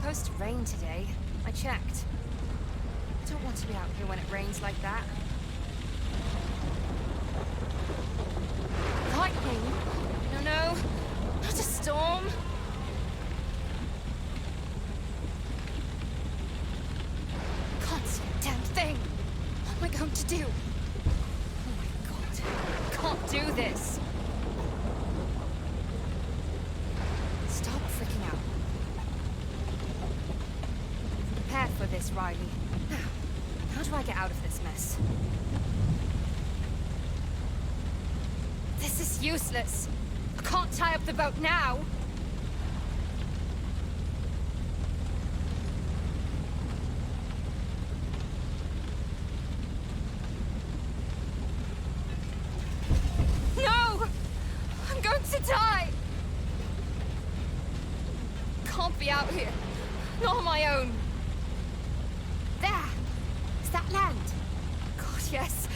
supposed to rain today. I checked. I don't want to be out here when it rains like that. Lightning? No, not a storm. Can't see a damn thing. What am I going to do? Oh my god, I can't do this. Stop freaking out. Prepare for this, Riley. Now, how do I get out of this mess? This is useless. I can't tie up the boat now. No! I'm going to die! Can't be out here. Not on my own. There! Is that land? God, yes.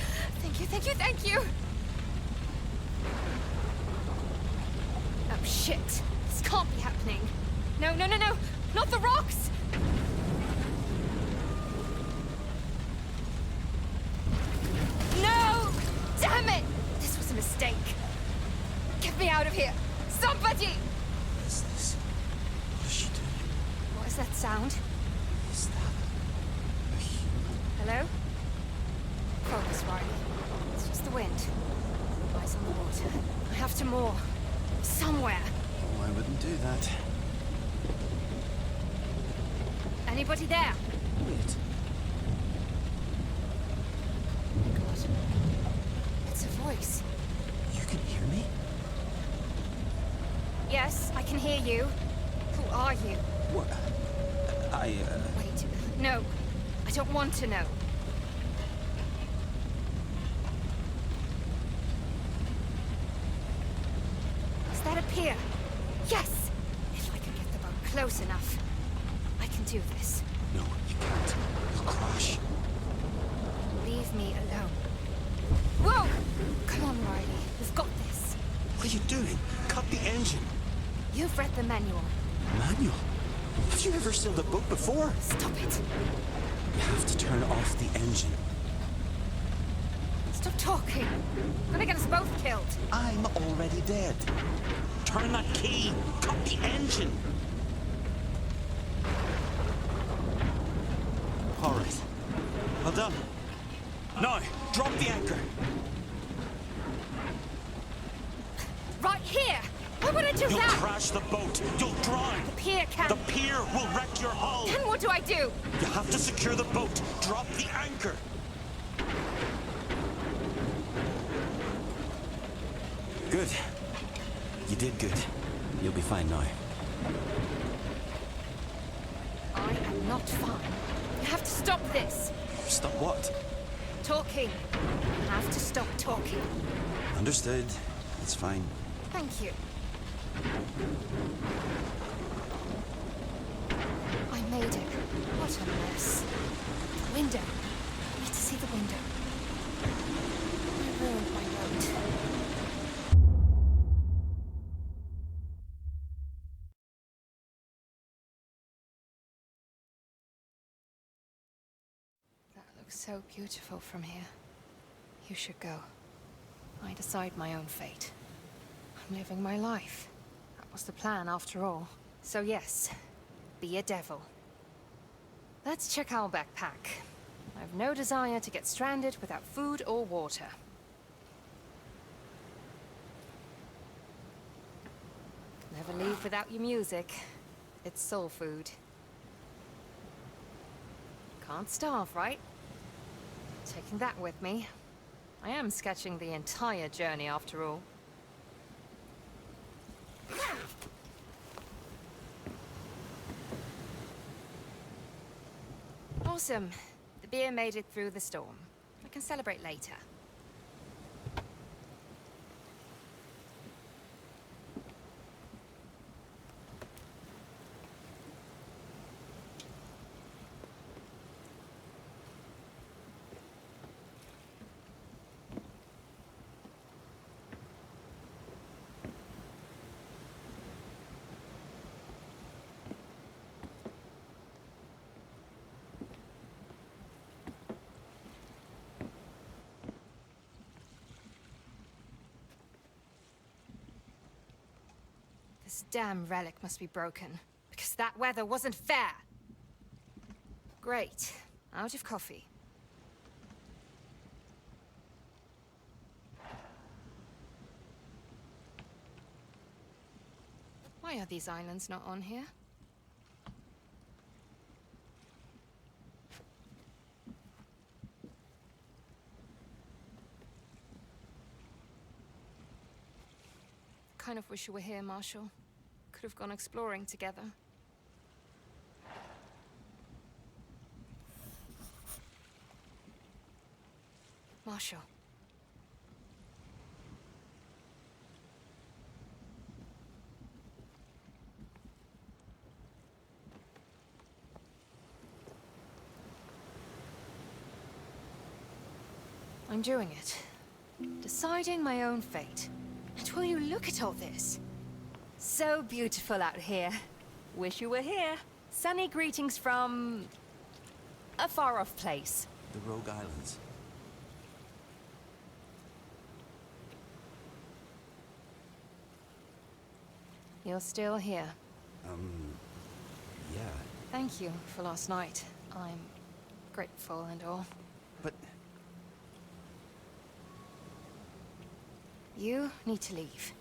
Thank you! Oh, shit. This can't be happening. No. Not the rocks! No! Damn it! This was a mistake. Get me out of here. Somebody! What is this? What is she doing? What is that sound? Is that a human? Hello? Focus, Riley. It's just the wind. Eyes on the water. I have to moor. Somewhere. Oh, I wouldn't do that. Anybody there? Wait. God. It's a voice. You can hear me? Yes, I can hear you. Who are you? What? Wait. No. I don't want to know. Is that a pier? Yes! If I can get the boat close enough, I can do this. No, you can't. You'll crash. Leave me alone. Whoa! Come on, Riley. We've got this. What are you doing? Cut the engine. You've read the manual. Manual? Have you ever sailed a boat before? Stop it. You have to turn off the engine. Stop talking. I'm gonna get us both killed. I'm already dead. Turn that key. Cut the engine. All right. Well done. Now, drop the anchor. Right here! Why would I do You'll that? crash the boat. You'll drown. The pier can... The pier will wreck your hull. Then what do I do? You have to secure the boat. Drop the anchor. Good. You did good. You'll be fine now. I am not fine. You have to stop this. Stop what? Talking. You have to stop talking. Understood. It's fine. Thank you. I made it. What a mess. The window. I need to see the window. I ruined my note. That looks so beautiful from here. You should go. I decide my own fate. I'm living my life. That was the plan after all. So yes, be a devil. Let's check our backpack. I have no desire to get stranded without food or water. Never leave without your music. It's soul food. Can't starve, right? Taking that with me. I am sketching the entire journey after all. Awesome. The beer made it through the storm. I can celebrate later. This damn relic must be broken, because that weather wasn't fair. Great. Out of coffee. Why are these islands not on here? Kind of wish you were here, Marshall. Could have gone exploring together. Marshall. I'm doing it. Deciding my own fate. And will you look at all this? So beautiful out here. Wish you were here. Sunny greetings from... a far-off place. The Rogue Islands. You're still here. Yeah. Thank you for last night. I'm grateful and all. But You need to leave.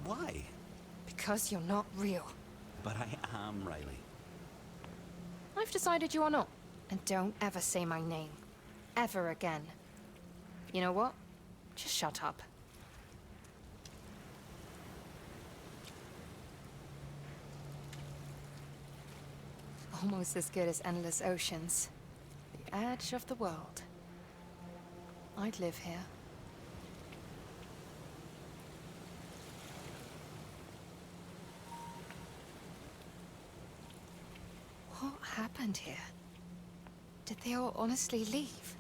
why? Because you're not real. But I am, Riley. I've decided you are not. And don't ever say my name. Ever again. You know what? Just shut up. Almost as good as endless oceans. The edge of the world. I'd live here. What happened here? Did they all honestly leave?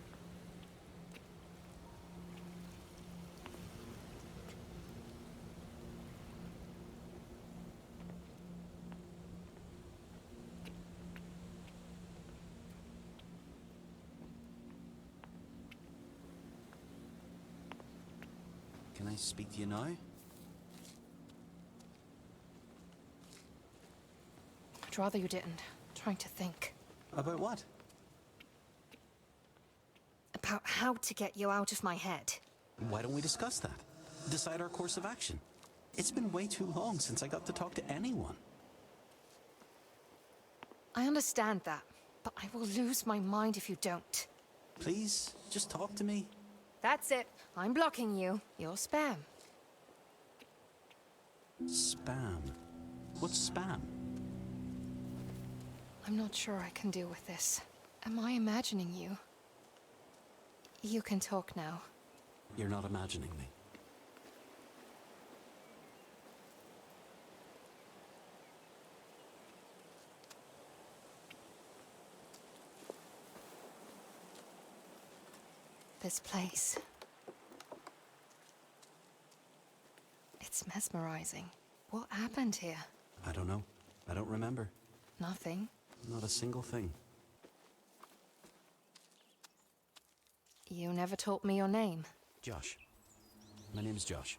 Can I speak to you now? I'd rather you didn't. I'm trying to think. About what? About how to get you out of my head. Why don't we discuss that? Decide our course of action. It's been way too long since I got to talk to anyone. I understand that, but I will lose my mind if you don't. Please, just talk to me. That's it. I'm blocking you. You're spam. Spam. What's spam? I'm not sure I can deal with this. Am I imagining you? You can talk now. You're not imagining me. This place. It's mesmerizing. What happened here? I don't know. I don't remember. Nothing. Not a single thing. You never told me your name. Josh. My name's Josh.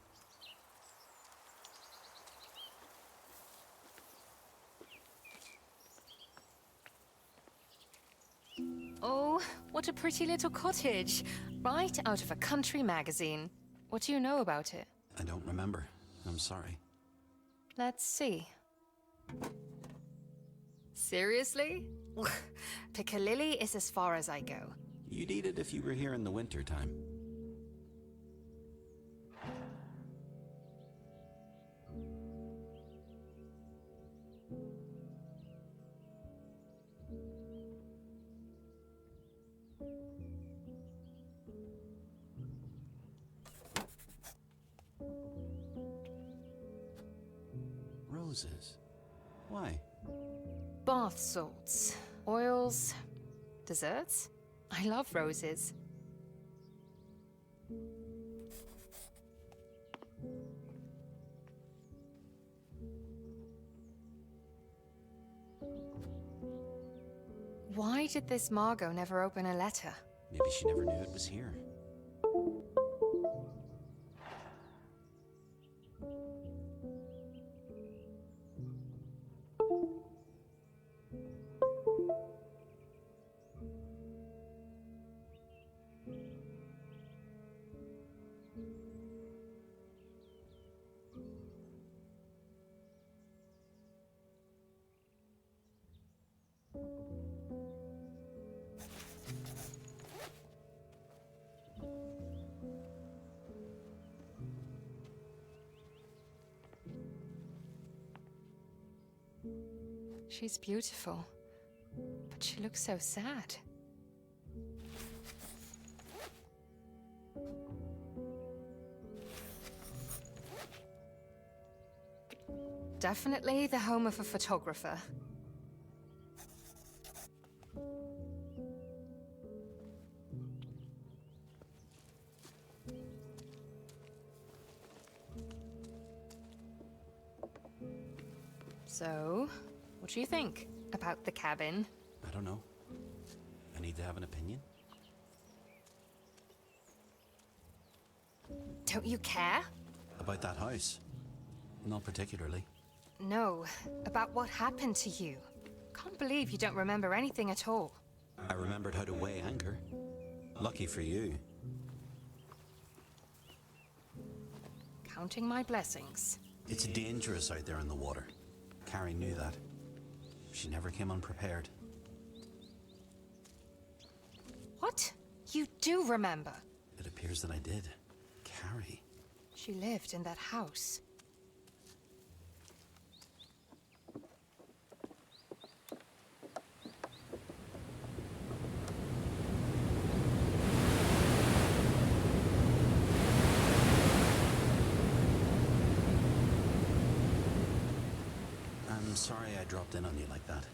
Oh, what a pretty little cottage. Right out of a country magazine. What do you know about it? I don't remember. I'm sorry. Let's see. Seriously? Piccalilli is as far as I go. You'd eat it if you were here in the winter time. Roses. Why? Bath salts, oils, desserts. I love roses. Why did this Margot never open a letter? Maybe she never knew it was here. She's beautiful, but she looks so sad. Definitely the home of a photographer. So, what do you think about the cabin? I don't know. I need to have an opinion. Don't you care? About that house? Not particularly. No, about what happened to you. Can't believe you don't remember anything at all. I remembered how to weigh anchor. Lucky for you. Counting my blessings. It's dangerous out there in the water. Carrie knew that. She never came unprepared. What? You do remember? It appears that I did. Carrie. She lived in that house. I'm sorry I dropped in on you like that.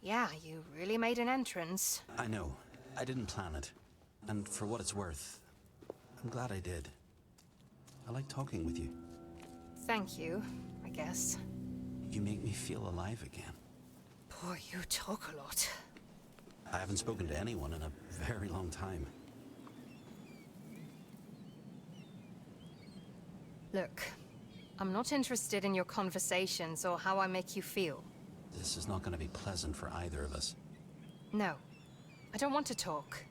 Yeah, you really made an entrance. I know. I didn't plan it. And for what it's worth, I'm glad I did. I like talking with you. Thank you, I guess. You make me feel alive again. Boy, you talk a lot. I haven't spoken to anyone in a very long time. Look, I'm not interested in your conversations or how I make you feel. This is not going to be pleasant for either of us. No, I don't want to talk.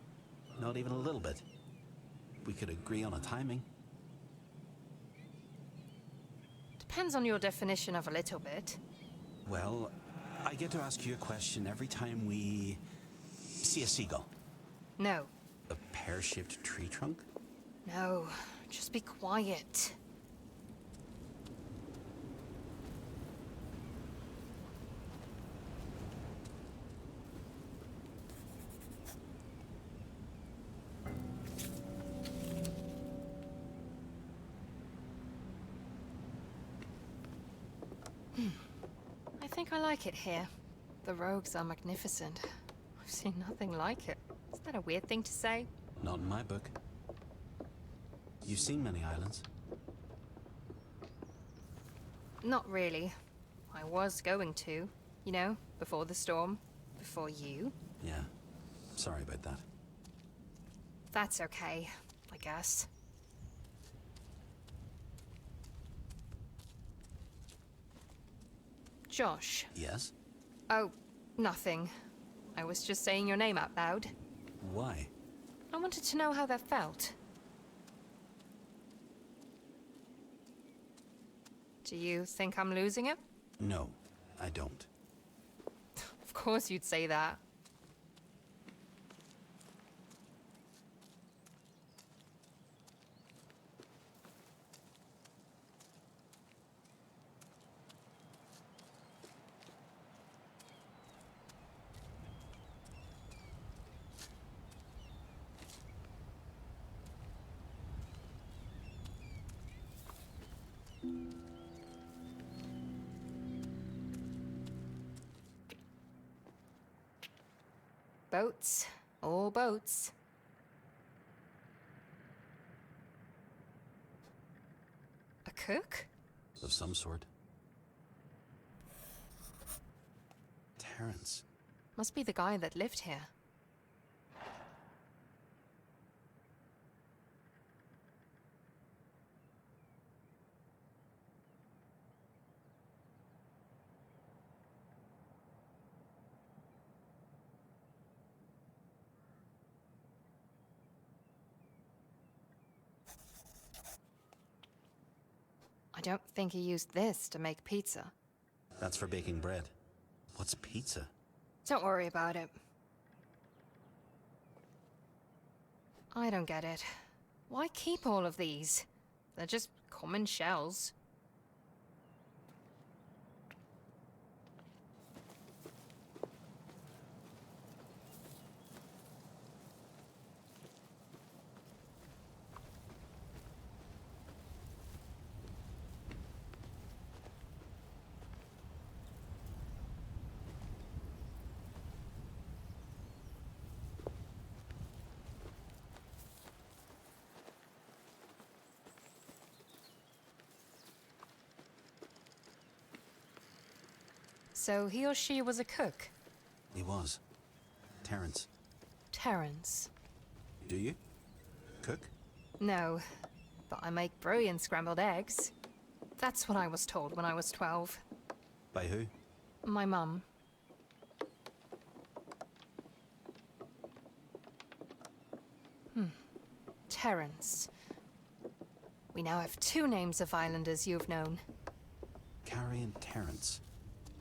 Not even a little bit. We could agree on a timing. Depends on your definition of a little bit. Well, I get to ask you a question every time we see a seagull. No. A pear-shaped tree trunk? No, just be quiet. I think I like it here. The rogues are magnificent. I've seen nothing like it. Is that a weird thing to say? Not in my book. You've seen many islands. Not really. I was going to, you know, before the storm, before you. Yeah, sorry about that. That's okay, I guess. Josh. Yes? Oh, nothing. I was just saying your name out loud. Why? I wanted to know how that felt. Do you think I'm losing it? No, I don't. Of course you'd say that. Boats. All boats. A cook? Of some sort. Terrence. Must be the guy that lived here. I don't think he used this to make pizza. That's for baking bread. What's pizza? Don't worry about it. I don't get it. Why keep all of these? They're just common shells. So he or she was a cook? He was. Terrence. Terrence. Do you? Cook? No, but I make brilliant scrambled eggs. That's what I was told when I was 12. By who? My mum. Terrence. We now have 2 names of islanders you've known. Carrie and Terrence.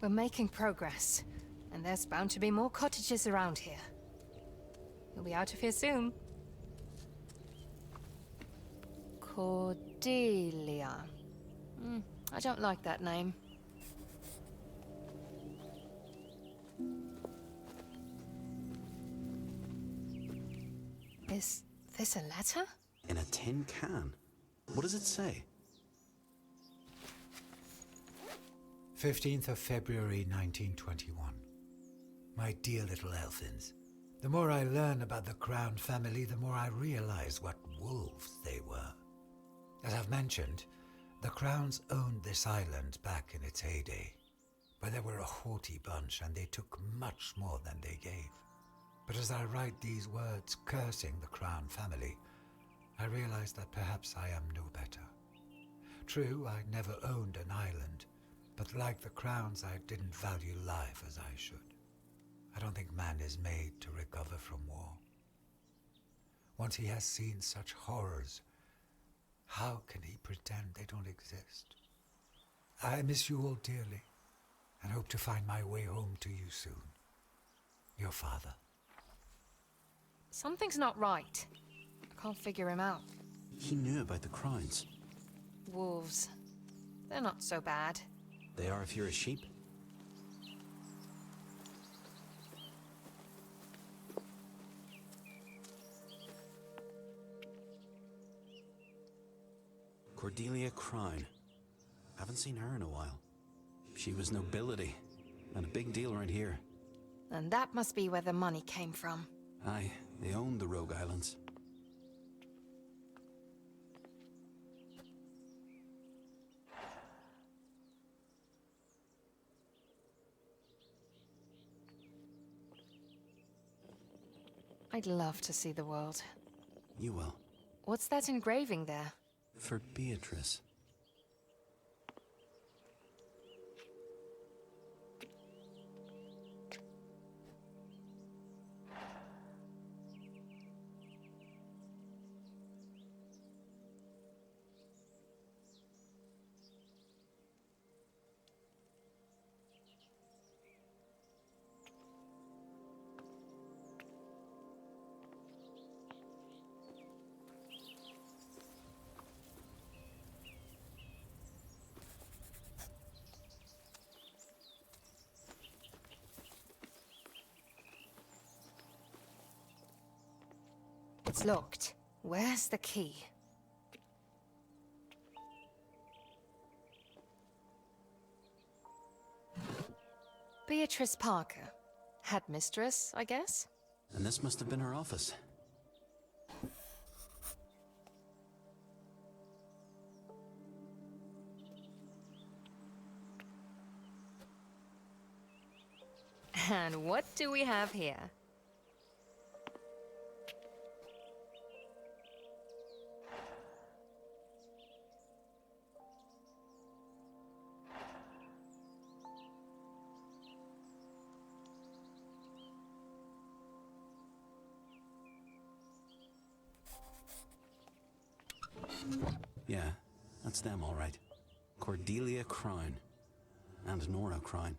We're making progress, and there's bound to be more cottages around here. You'll be out of here soon. Cordelia. I don't like that name. Is this a letter? In a tin can? What does it say? 15th of February 1921. My dear little Elfins, the more I learn about the Crown family, the more I realize what wolves they were. As I've mentioned, the Crowns owned this island back in its heyday, but they were a haughty bunch and they took much more than they gave. But as I write these words cursing the Crown family, I realize that perhaps I am no better. True, I never owned an island, but like the Crowns, I didn't value life as I should. I don't think man is made to recover from war. Once he has seen such horrors, how can he pretend they don't exist? I miss you all dearly, and hope to find my way home to you soon. Your father. Something's not right. I can't figure him out. He knew about the Crowns. Wolves. They're not so bad. They are if you're a sheep. Cordelia Crown. Haven't seen her in a while. She was nobility, and a big deal right here. And that must be where the money came from. Aye, they owned the Rogue Islands. I'd love to see the world. You will. What's that engraving there? For Beatrice. It's locked. Where's the key? Beatrice Parker. Headmistress, I guess? And this must have been her office. And what do we have here? Yeah, that's them all right. Cordelia Crown. And Nora Crown.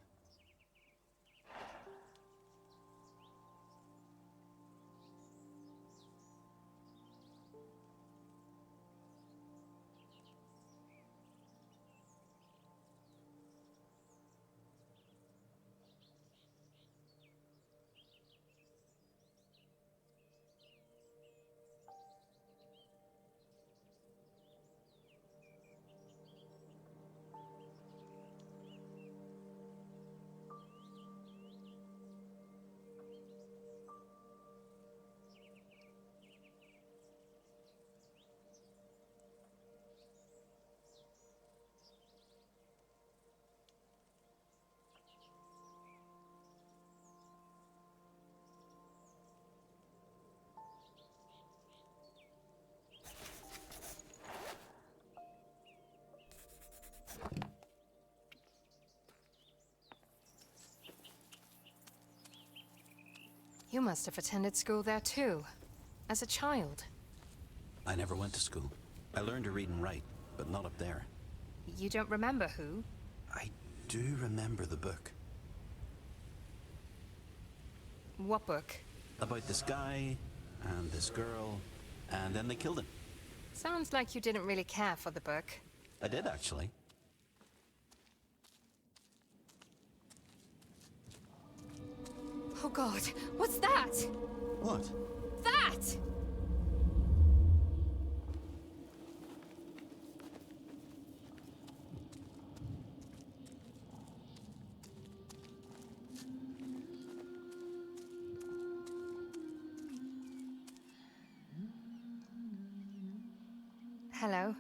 You must have attended school there too, as a child. I never went to school. I learned to read and write, but not up there. You don't remember who? I do remember the book. What book? About this guy, and this girl, and then they killed him. Sounds like you didn't really care for the book. I did, actually. Oh God, what's that? What? That! Hello.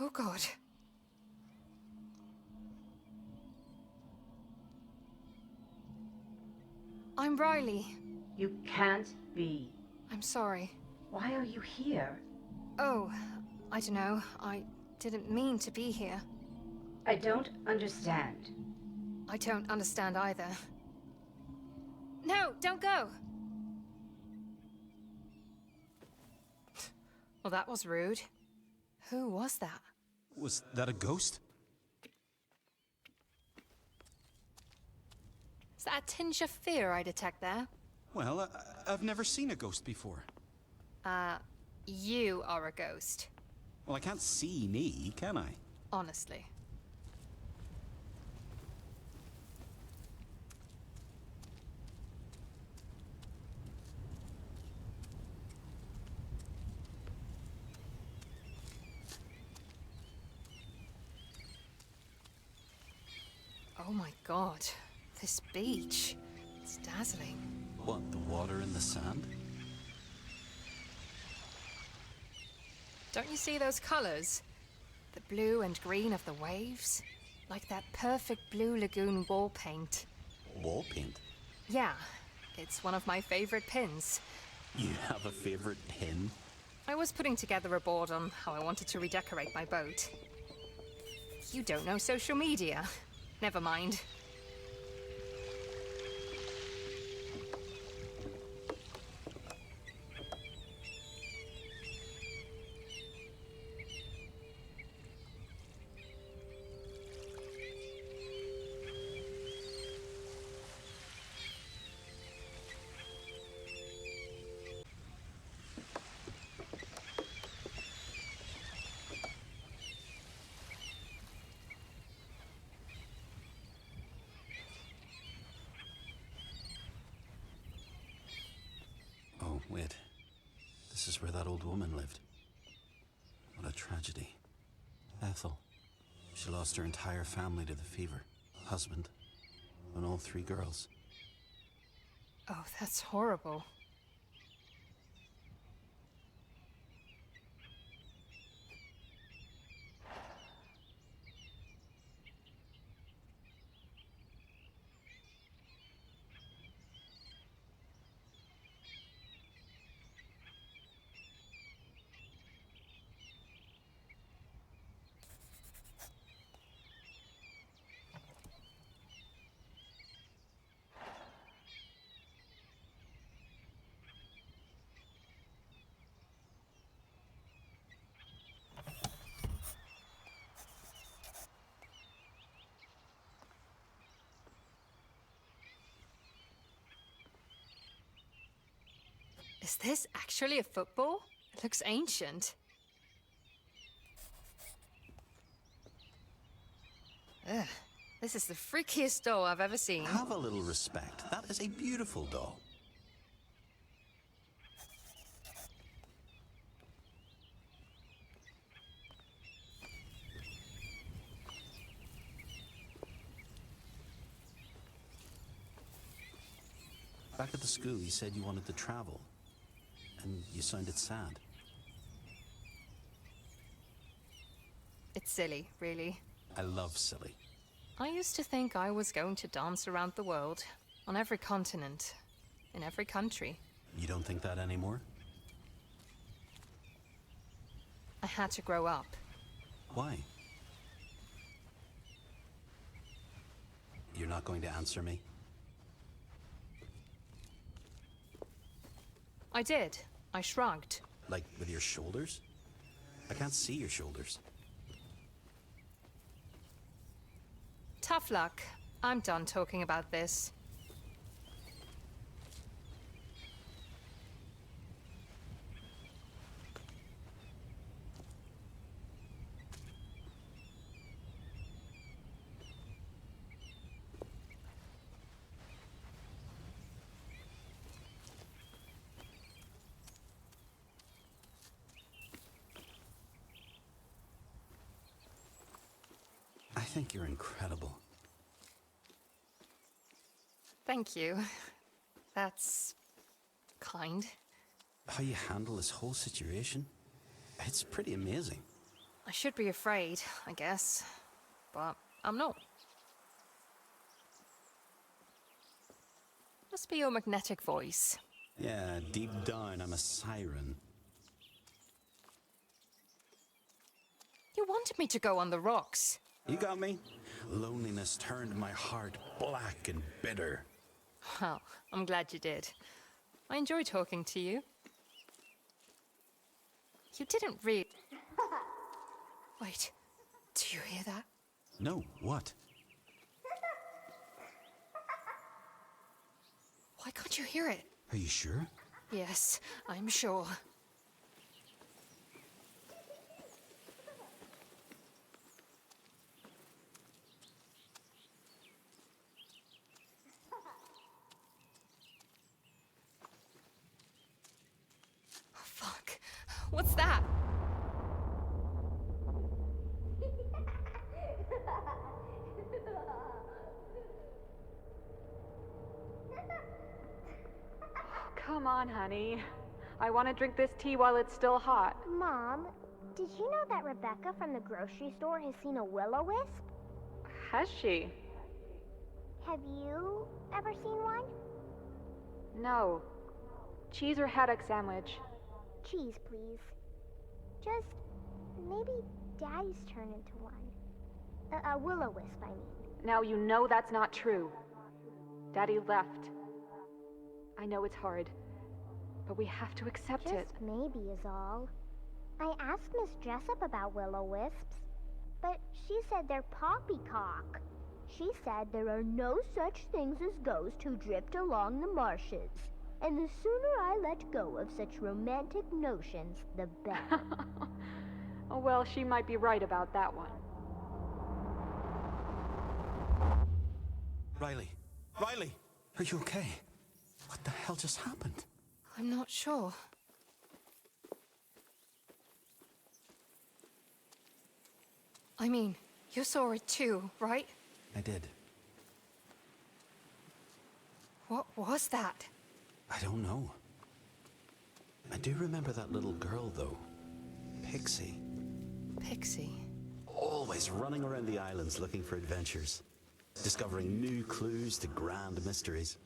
Oh God. I'm Riley. You can't be. I'm sorry. Why are you here? Oh, I don't know. I didn't mean to be here. I don't understand. I don't understand either. No, don't go! Well, that was rude. Who was that? Was that a ghost? Is that a tinge of fear I detect there? Well, I've never seen a ghost before. You are a ghost. Well, I can't see me, can I? Honestly. Oh my God. This beach. It's dazzling. What, the water and the sand? Don't you see those colors? The blue and green of the waves? Like that perfect blue lagoon wall paint. Wall paint? Yeah, it's one of my favorite pins. You have a favorite pin? I was putting together a board on how I wanted to redecorate my boat. You don't know social media. Never mind. Oh, wait. This is where that old woman lived. What a tragedy. Ethel. She lost her entire family to the fever. Husband. And all 3 girls. Oh, that's horrible. Is this actually a football? It looks ancient. Ugh, this is the freakiest doll I've ever seen. Have a little respect. That is a beautiful doll. Back at the school, you said you wanted to travel. And you sounded sad. It's silly, really. I love silly. I used to think I was going to dance around the world, on every continent, in every country. You don't think that anymore? I had to grow up. Why? You're not going to answer me? I did. I shrugged. Like with your shoulders? I can't see your shoulders. Tough luck. I'm done talking about this. I think you're incredible. Thank you. That's kind. How you handle this whole situation? It's pretty amazing. I should be afraid, I guess. But I'm not. Must be your magnetic voice. Yeah, deep down I'm a siren. You wanted me to go on the rocks. You got me? Loneliness turned my heart black and bitter. Well, I'm glad you did. I enjoy talking to you. You didn't read. Wait, do you hear that? No, what? Why can't you hear it? Are you sure? Yes, I'm sure. Oh, fuck. What's that? Come on, honey. I want to drink this tea while it's still hot. Mom, did you know that Rebecca from the grocery store has seen a will-o-wisp? Has she? Have you ever seen one? No. Cheese or haddock sandwich? Cheese, please. Just maybe Daddy's turn into one. A will-o-wisp, I mean. Now you know that's not true. Daddy left. I know it's hard, but we have to accept it. Just maybe is all. I asked Miss Jessup about will-o-wisps, but she said they're poppycock. She said there are no such things as ghosts who drift along the marshes, and the sooner I let go of such romantic notions, the better. Oh, well, she might be right about that one. Riley! Riley! Are you okay? What the hell just happened? I'm not sure. I mean, you saw it too, right? I did. What was that? I don't know. I do remember that little girl, though. Pixie. Pixie. Always running around the islands looking for adventures. Discovering new clues to grand mysteries.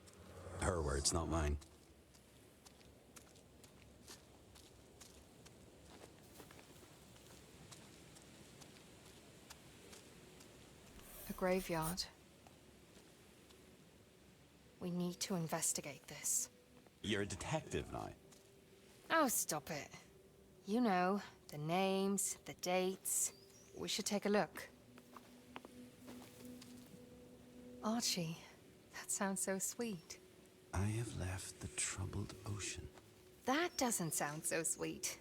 Her words, not mine. A graveyard. We need to investigate this. You're a detective now. Oh, stop it. You know, the names, the dates. We should take a look. Archie, that sounds so sweet. I have left the troubled ocean. That doesn't sound so sweet.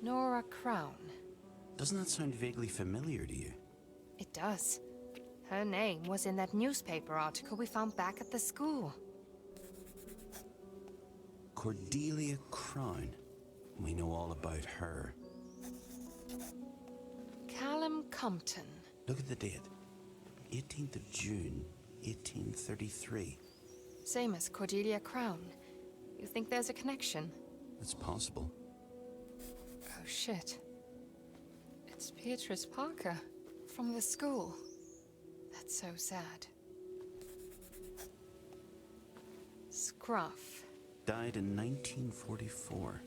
Nora Crown. Doesn't that sound vaguely familiar to you? It does. Her name was in that newspaper article we found back at the school. Cordelia Crown. We know all about her. Callum Compton. Look at the date. 18th of June, 1833. Same as Cordelia Crown. You think there's a connection? It's possible. Oh shit. It's Beatrice Parker from the school. That's so sad. Scruff. Died in 1944.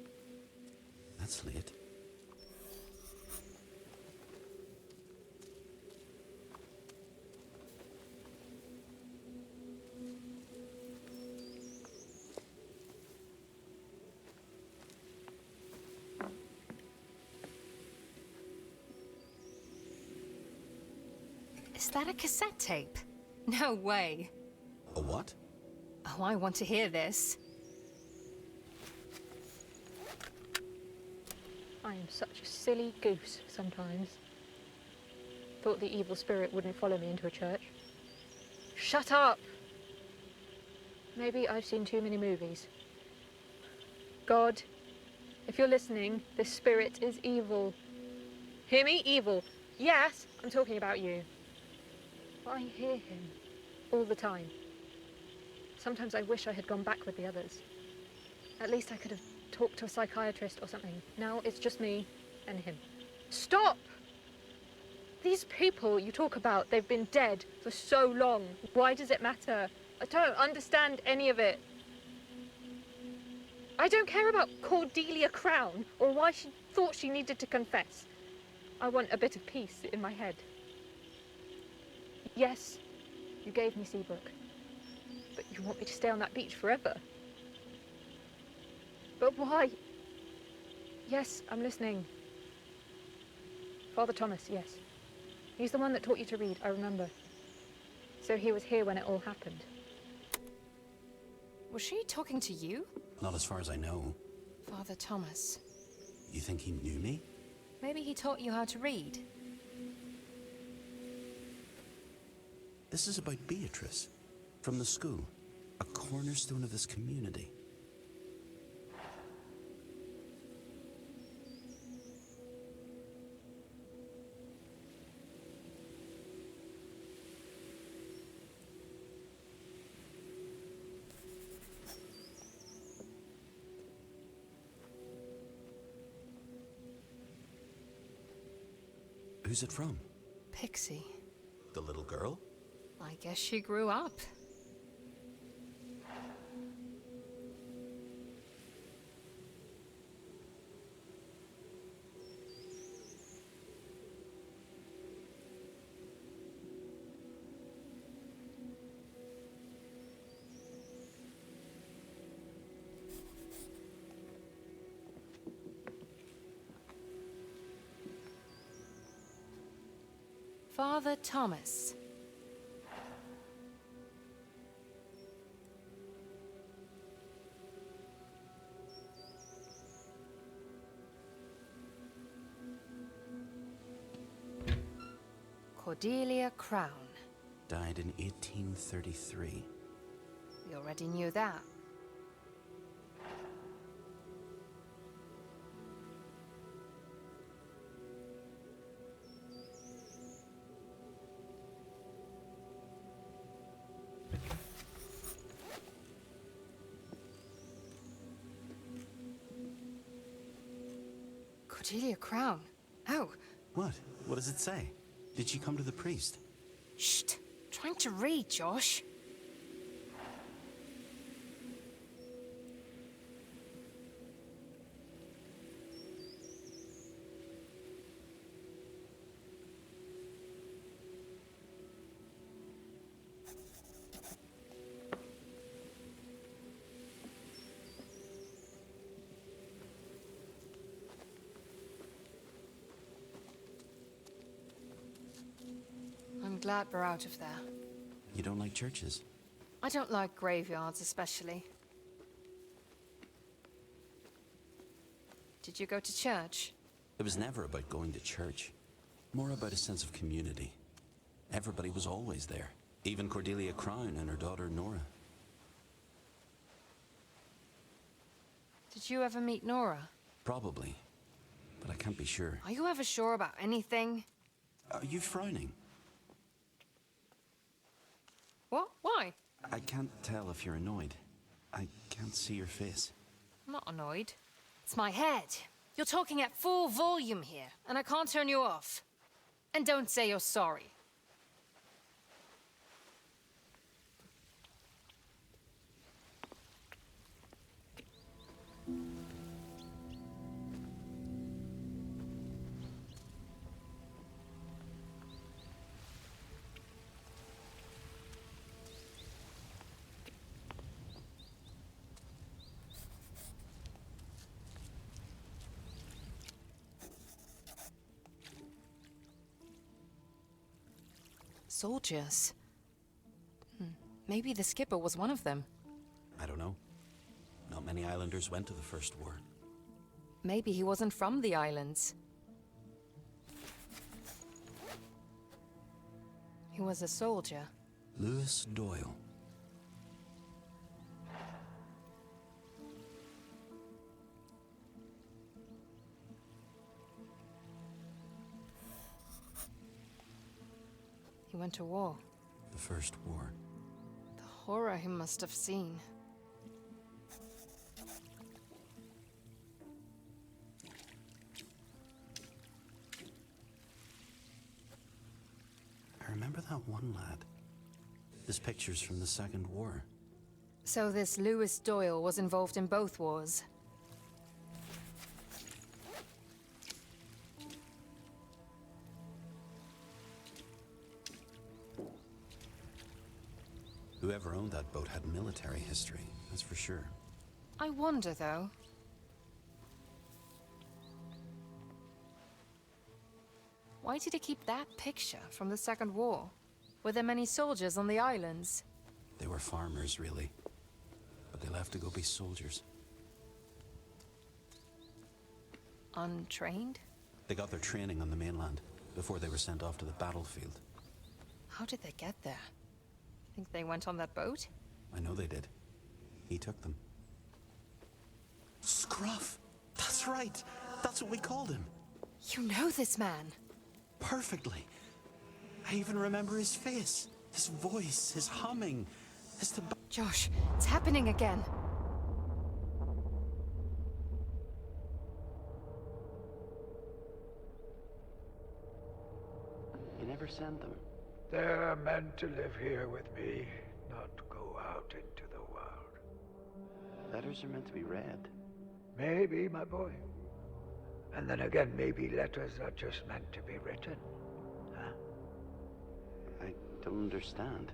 That's late. Is that a cassette tape? No way. A what? Oh, I want to hear this. I am such a silly goose sometimes. Thought the evil spirit wouldn't follow me into a church. Shut up! Maybe I've seen too many movies. God, if you're listening, this spirit is evil. Hear me? Evil. Yes, I'm talking about you. I hear him all the time. Sometimes I wish I had gone back with the others. At least I could have talked to a psychiatrist or something. Now it's just me and him. Stop! These people you talk about, they've been dead for so long. Why does it matter? I don't understand any of it. I don't care about Cordelia Crown or why she thought she needed to confess. I want a bit of peace in my head. Yes, you gave me Seabrook, but you want me to stay on that beach forever? But why? Yes, I'm listening. Father Thomas, yes. He's the one that taught you to read, I remember. So he was here when it all happened. Was she talking to you? Not as far as I know. Father Thomas. You think he knew me? Maybe he taught you how to read. This is about Beatrice. From the school. A cornerstone of this community. Who's it from? Pixie. The little girl? I guess she grew up. Father Thomas. Cordelia Crown. Died in 1833. We already knew that. Cordelia Crown. Oh. What? What does it say? Did she come to the priest? Shh. Trying to read, Josh. I'm glad we're out of there. You don't like churches? I don't like graveyards, especially. Did you go to church? It was never about going to church. More about a sense of community. Everybody was always there. Even Cordelia Crown and her daughter Nora. Did you ever meet Nora? Probably. But I can't be sure. Are you ever sure about anything? Are you frowning? What? Why? I can't tell if you're annoyed. I can't see your face. I'm not annoyed. It's my head. You're talking at full volume here, and I can't turn you off. And don't say you're sorry. Soldiers. Maybe the skipper was one of them. I don't know. Not many islanders went to the First War. Maybe he wasn't from the islands. He was a soldier. Lewis Doyle. He went to war. The First War. The horror he must have seen. I remember that one lad. This picture's from the Second War. So this Lewis Doyle was involved in both wars. Whoever owned that boat had military history, that's for sure. I wonder, though. Why did he keep that picture from the Second War? Were there many soldiers on the islands? They were farmers, really. But they left to go be soldiers. Untrained? They got their training on the mainland before they were sent off to the battlefield. How did they get there? Think they went on that boat? I know they did. He took them. Scruff! That's right! That's what we called him! You know this man! Perfectly! I even remember his face, his voice, his humming, his Josh, it's happening again! You never send them. They're meant to live here with me, not go out into the world. Letters are meant to be read. Maybe, my boy. And then again, maybe letters are just meant to be written. Huh? I don't understand.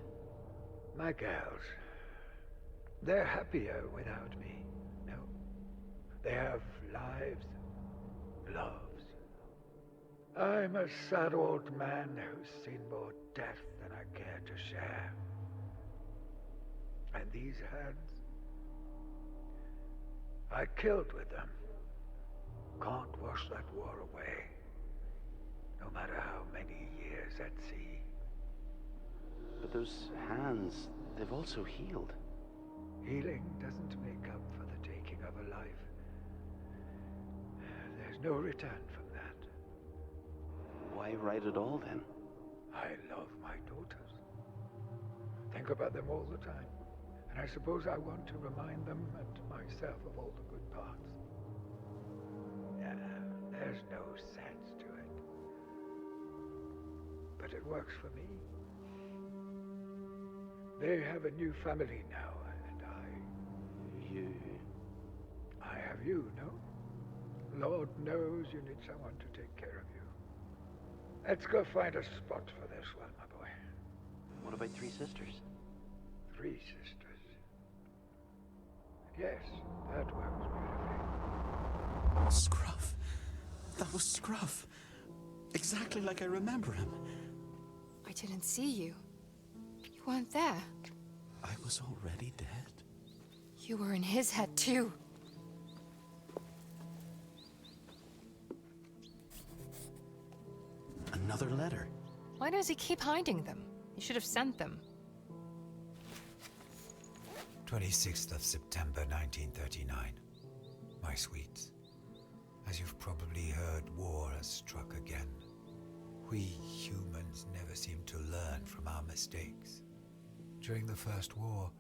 My gals, they're happier without me. No. They have lives, loves. I'm a sad old man who's seen more death than I care to share. And these hands, I killed with them. Can't wash that war away, no matter how many years at sea. But those hands, they've also healed. Healing doesn't make up for the taking of a life. There's no return from that. Why write it all then? I love my daughters. Think about them all the time. And I suppose I want to remind them and myself of all the good parts. Yeah, there's no sense to it. But it works for me. They have a new family now, and I have you, no? Lord knows you need someone to take care of you. Let's go find a spot for this one, my boy. What about 3 sisters? 3 sisters. Yes, that works beautifully. Scruff. That was Scruff. Exactly like I remember him. I didn't see you. You weren't there. I was already dead. You were in his head, too. Another letter. Why does he keep hiding them? He should have sent them. 26th of September 1939. My sweets, as you've probably heard, war has struck again. We humans never seem to learn from our mistakes. During the First War,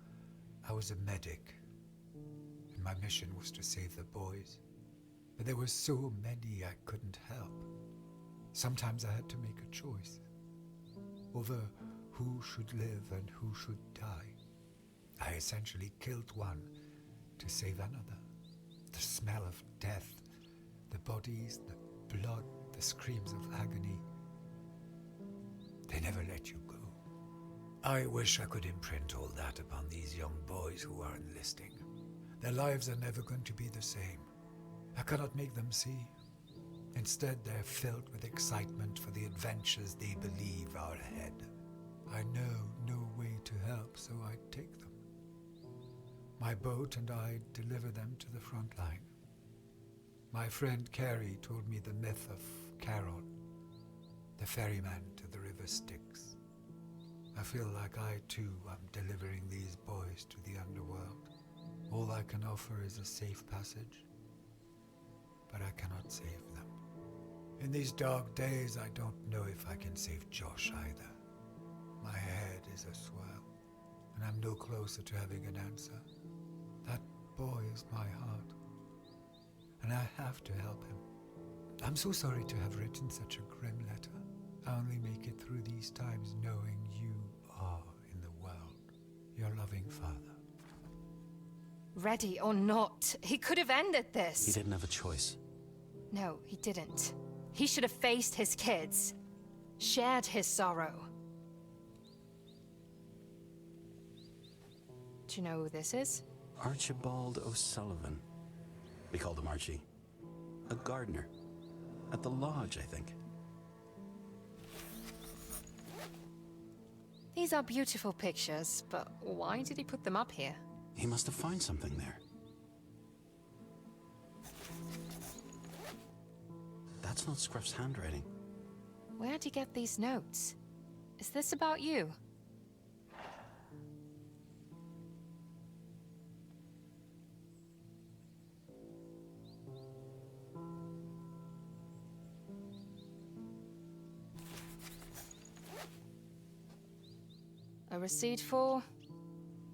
I was a medic, and my mission was to save the boys. But there were so many I couldn't help. Sometimes I had to make a choice over who should live and who should die. I essentially killed one to save another. The smell of death, the bodies, the blood, the screams of agony. They never let you go. I wish I could imprint all that upon these young boys who are enlisting. Their lives are never going to be the same. I cannot make them see. Instead, they're filled with excitement for the adventures they believe are ahead. I know no way to help, so I take them. My boat and I deliver them to the front line. My friend Carrie told me the myth of Carol, the ferryman to the river Styx. I feel like I too am delivering these boys to the underworld. All I can offer is a safe passage, but I cannot save them. In these dark days, I don't know if I can save Josh either. My head is a swirl, and I'm no closer to having an answer. That boy is my heart, and I have to help him. I'm so sorry to have written such a grim letter. I only make it through these times knowing you are in the world, your loving father. Ready or not, he could have ended this. He didn't have a choice. No, he didn't. He should have faced his kids, shared his sorrow. Do you know who this is? Archibald O'Sullivan. We called him Archie. A gardener. At the lodge, I think. These are beautiful pictures, but why did he put them up here? He must have found something there. That's not Scruff's handwriting. Where'd he get these notes? Is this about you? A receipt for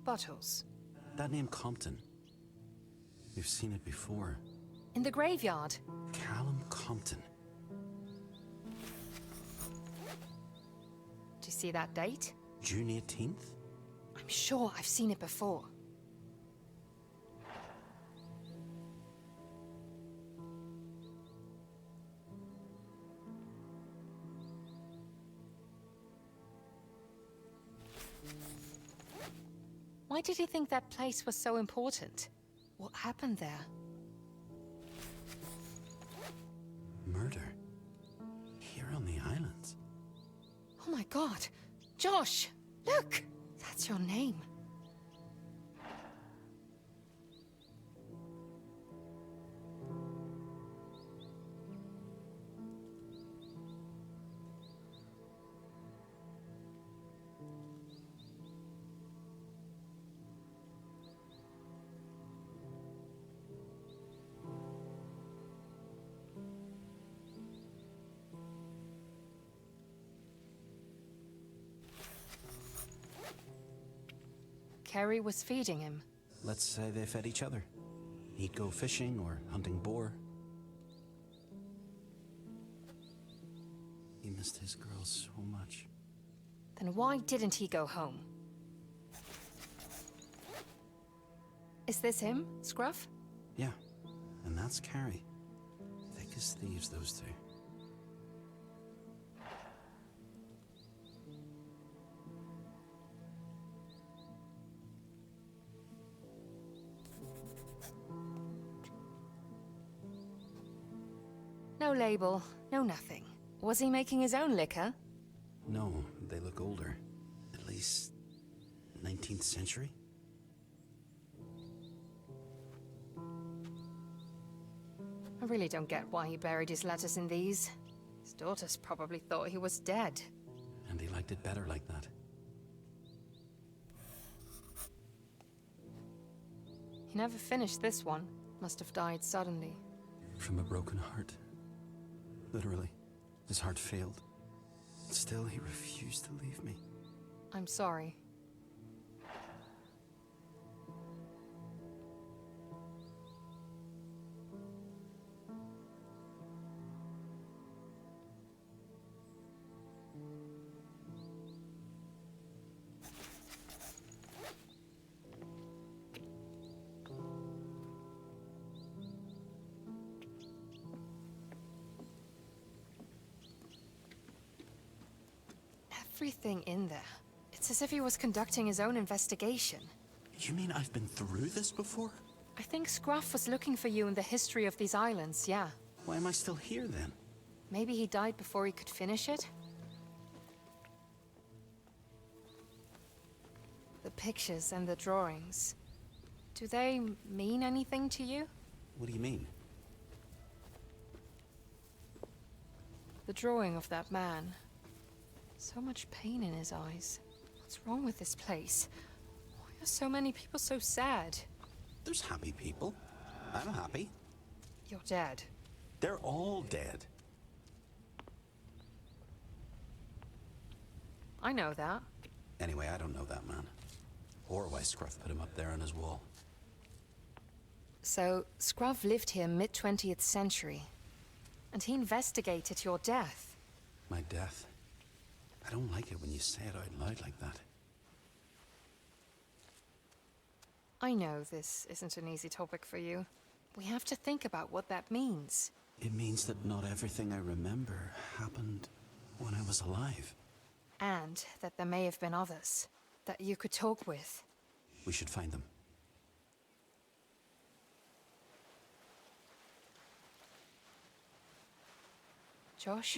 bottles. That name Compton. We've seen it before. In the graveyard. Callum Compton. Do you see that date? June 18th? I'm sure I've seen it before. Why did he think that place was so important? What happened there? Murder. Here on the islands. Oh my god! Josh! Look! That's your name. Carrie was feeding him. Let's say they fed each other. He'd go fishing or hunting boar. He missed his girl so much. Then why didn't he go home? Is this him, Scruff? Yeah, and that's Carrie. Thick as thieves, those two. No label, no nothing. Was he making his own liquor? No, they look older. At least 19th century? I really don't get why he buried his letters in these. His daughters probably thought he was dead. And he liked it better like that. He never finished this one. Must have died suddenly. From a broken heart. Literally. His heart failed. Still, he refused to leave me. I'm sorry. Everything in there. It's as if he was conducting his own investigation. You mean I've been through this before? I think Scruff was looking for you in the history of these islands, yeah. Why am I still here then? Maybe he died before he could finish it? The pictures and the drawings. Do they mean anything to you? What do you mean? The drawing of that man. So much pain in his eyes. What's wrong with this place? Why are so many people so sad? There's happy people. I'm happy. You're dead. They're all dead. I know that. Anyway, I don't know that man. Or why Scruff put him up there on his wall. So, Scruff lived here mid-20th century. And he investigated your death. My death? I don't like it when you say it out loud like that. I know this isn't an easy topic for you. We have to think about what that means. It means that not everything I remember happened when I was alive. And that there may have been others that you could talk with. We should find them. Josh?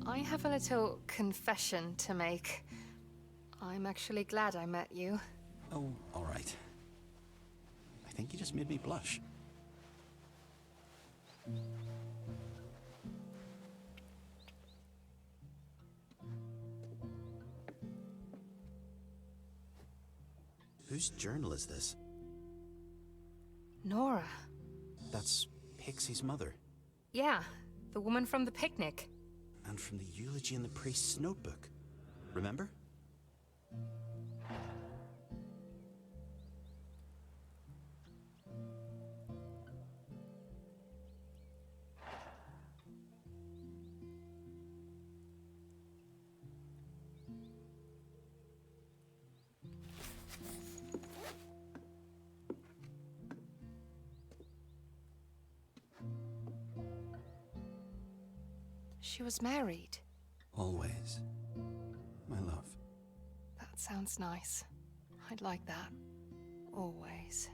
I have a little confession to make. I'm actually glad I met you. Oh, all right. I think you just made me blush. Whose journal is this? Nora. That's Pixie's mother. Yeah, the woman from the picnic. And from the eulogy in the priest's notebook. Remember? She was married. Always. My love. That sounds nice. I'd like that. Always.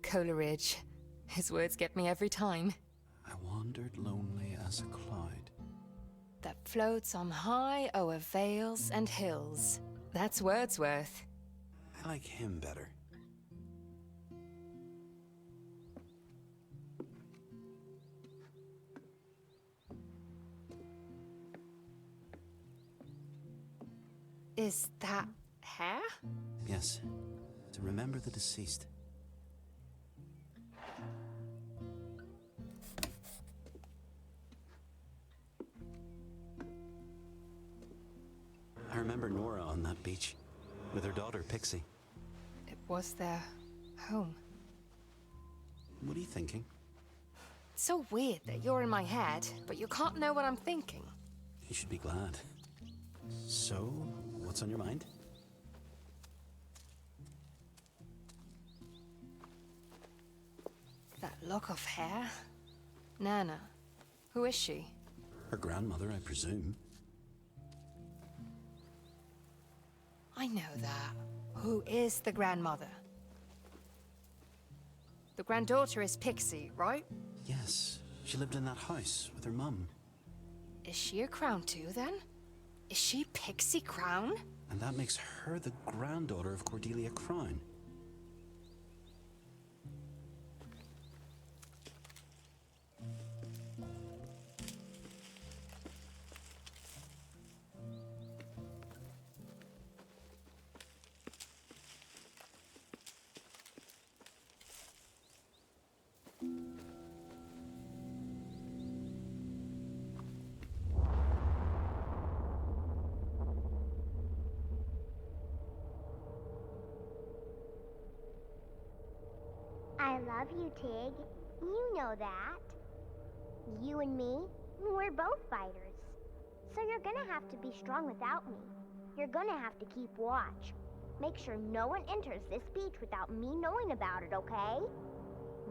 Coleridge. His words get me every time. I wandered lonely as a cloud. That floats on high o'er vales and hills. That's Wordsworth. I like him better. Is that hair? Yes. To remember the deceased. I remember Nora on that beach with her daughter, Pixie. It was their home. What are you thinking? It's so weird that you're in my head, but you can't know what I'm thinking. You should be glad. So, what's on your mind? That lock of hair? Nana. Who is she? Her grandmother, I presume. I know that. Who is the grandmother? The granddaughter is Pixie, right? Yes, she lived in that house with her mum. Is she a crown too, then? Is she Pixie Crown? And that makes her the granddaughter of Cordelia Crown. I love you, Tig. You know that. You and me, we're both fighters. So you're gonna have to be strong without me. You're gonna have to keep watch. Make sure no one enters this beach without me knowing about it, okay?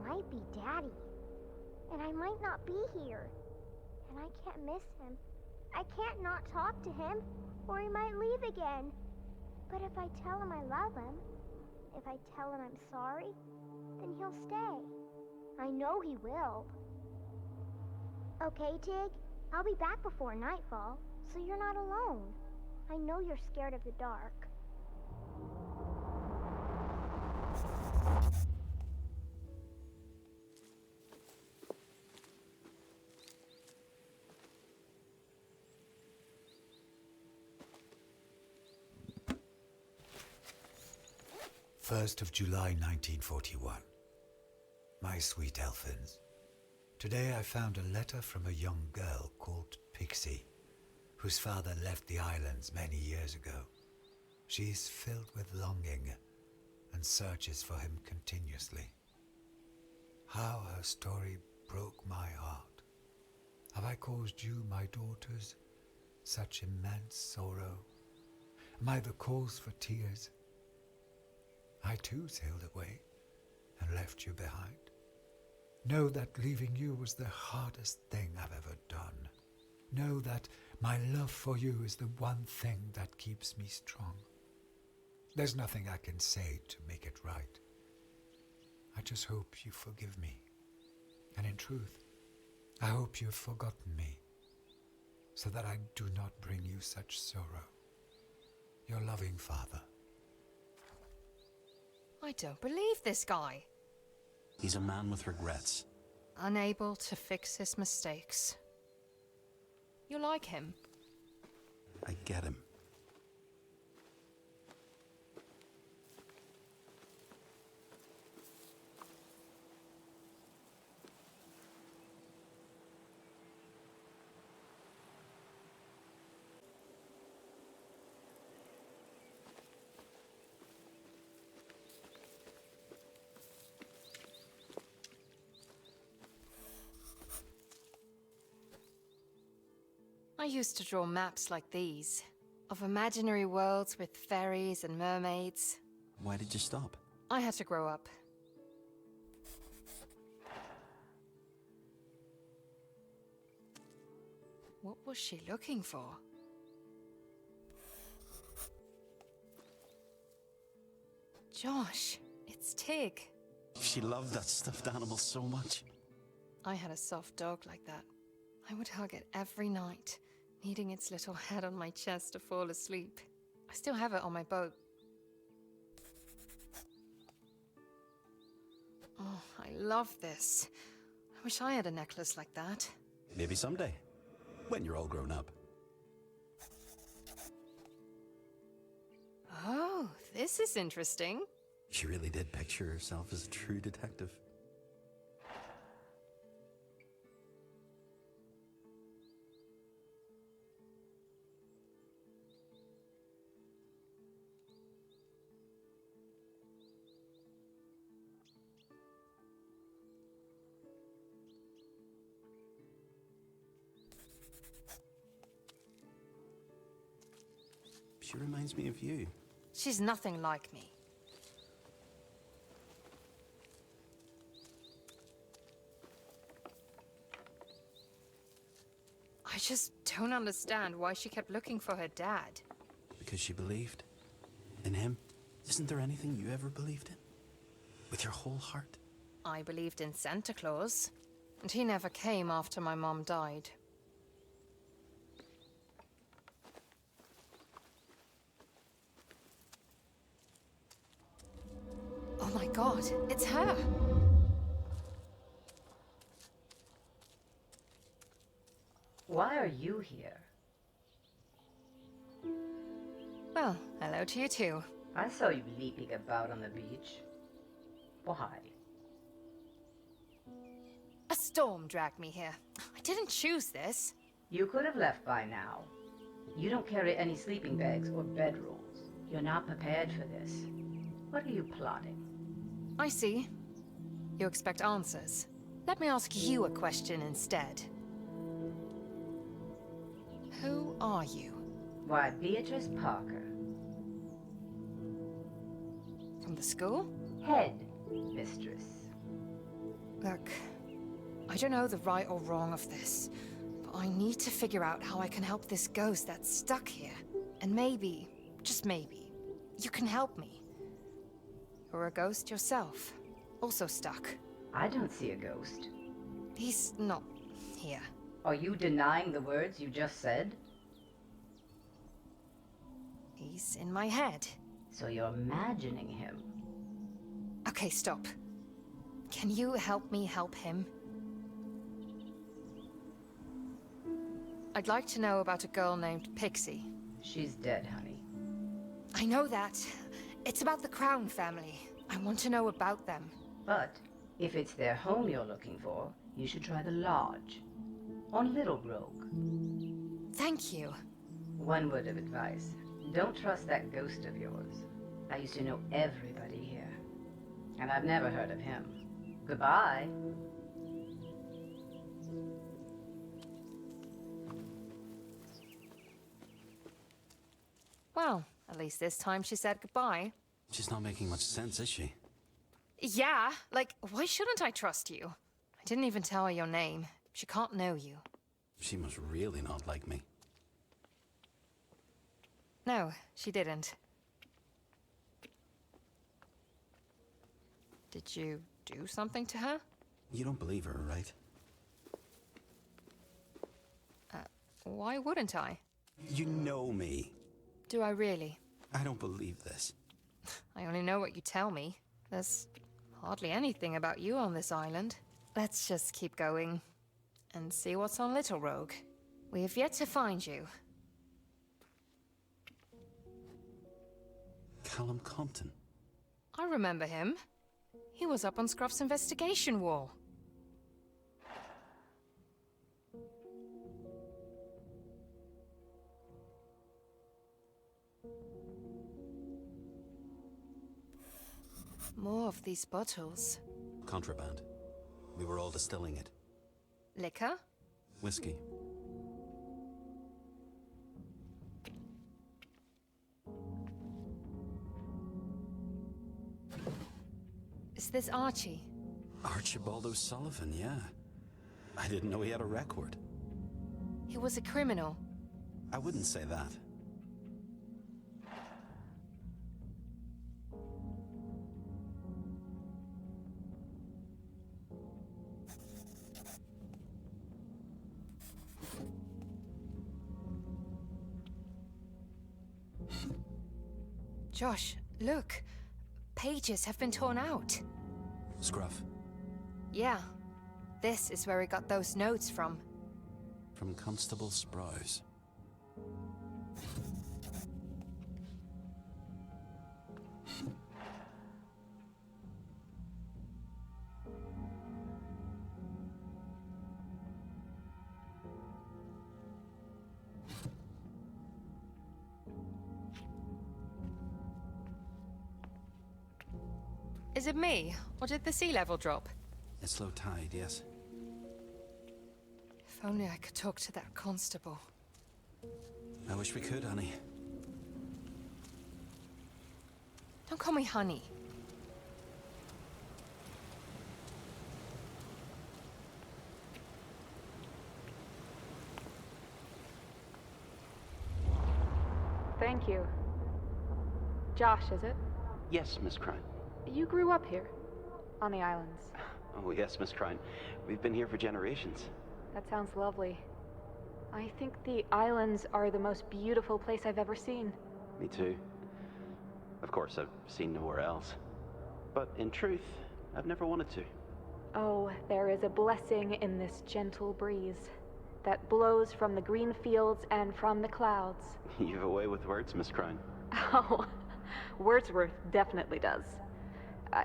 Might be Daddy. And I might not be here. And I can't miss him. I can't not talk to him, or he might leave again. But if I tell him I love him, if I tell him I'm sorry, then he'll stay. I know he will. Okay, Tig? I'll be back before nightfall, so you're not alone. I know you're scared of the dark. First of July 1941. My sweet Elfins. Today I found a letter from a young girl called Pixie, whose father left the islands many years ago. She is filled with longing and searches for him continuously. How her story broke my heart. Have I caused you, my daughters, such immense sorrow? Am I the cause for tears? I too sailed away and left you behind. Know that leaving you was the hardest thing I've ever done. Know that my love for you is the one thing that keeps me strong. There's nothing I can say to make it right. I just hope you forgive me. And in truth, I hope you've forgotten me, so that I do not bring you such sorrow. Your loving father. I don't believe this guy. He's a man with regrets. Unable to fix his mistakes. You like him? I get him. I used to draw maps like these, of imaginary worlds with fairies and mermaids. Why did you stop? I had to grow up. What was she looking for? Josh, it's Tig. She loved that stuffed animal so much. I had a soft dog like that. I would hug it every night, needing its little head on my chest to fall asleep. I still have it on my boat. Oh, I love this. I wish I had a necklace like that. Maybe someday, when you're all grown up. Oh, this is interesting. She really did picture herself as a true detective. She reminds me of you. She's nothing like me. I just don't understand why she kept looking for her dad. Because she believed in him. Isn't there anything you ever believed in? With your whole heart? I believed in Santa Claus, and he never came after my mom died. Oh my God, it's her! Why are you here? Well, hello to you too. I saw you leaping about on the beach. Why? A storm dragged me here. I didn't choose this. You could have left by now. You don't carry any sleeping bags or bedrolls. You're not prepared for this. What are you plotting? I see. You expect answers. Let me ask you a question instead. Who are you? Why, Beatrice Parker. From the school? Head mistress. Look, I don't know the right or wrong of this, but I need to figure out how I can help this ghost that's stuck here. And maybe, just maybe, you can help me. You're a ghost yourself, also stuck. I don't see a ghost. He's not here. Are you denying the words you just said? He's in my head. So you're imagining him. Okay, stop. Can you help me help him? I'd like to know about a girl named Pixie. She's dead, honey. I know that. It's about the Crown family. I want to know about them. But if it's their home you're looking for, you should try the lodge. On Little Rogue. Thank you. One word of advice. Don't trust that ghost of yours. I used to know everybody here. And I've never heard of him. Goodbye. Well, at least this time she said goodbye. She's not making much sense, is she? Yeah, like, why shouldn't I trust you? I didn't even tell her your name. She can't know you. She must really not like me. No, she didn't. Did you do something to her? You don't believe her, right? Why wouldn't I? You know me. Do I really? I don't believe this. I only know what you tell me. There's hardly anything about you on this island. Let's just keep going and see what's on Little Rogue. We have yet to find you. Callum Compton. I remember him. He was up on Scruff's investigation wall. More of these bottles. Contraband. We were all distilling it. Liquor? Whiskey. Is this Archie? Archibald O'Sullivan, yeah. I didn't know he had a record. He was a criminal. I wouldn't say that. Josh, look. Pages have been torn out. Scruff. Yeah. This is where he got those notes from. From Constable Sprouse. Is it me, or did the sea level drop? It's low tide, yes. If only I could talk to that constable. I wish we could, honey. Don't call me honey. Thank you. Josh, is it? Yes, Miss Crine. You grew up here, on the islands. Oh, yes, Miss Crine. We've been here for generations. That sounds lovely. I think the islands are the most beautiful place I've ever seen. Me too. Of course, I've seen nowhere else. But in truth, I've never wanted to. Oh, there is a blessing in this gentle breeze that blows from the green fields and from the clouds. You've a way with words, Miss Crine. Oh, Wordsworth definitely does.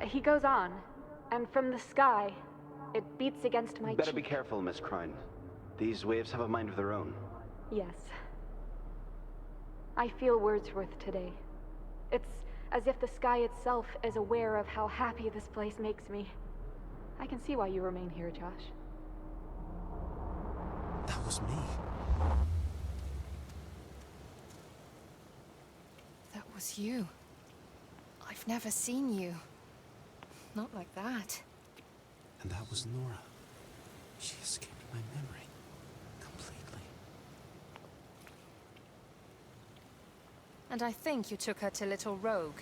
He goes on, and from the sky, it beats against my Better cheek. be careful, Miss Crine. These waves have a mind of their own. Yes. I feel Wordsworth today. It's as if the sky itself is aware of how happy this place makes me. I can see why you remain here, Josh. That was me. That was you. I've never seen you. Not like that. And that was Nora. She escaped my memory. Completely. And I think you took her to Little Rogue.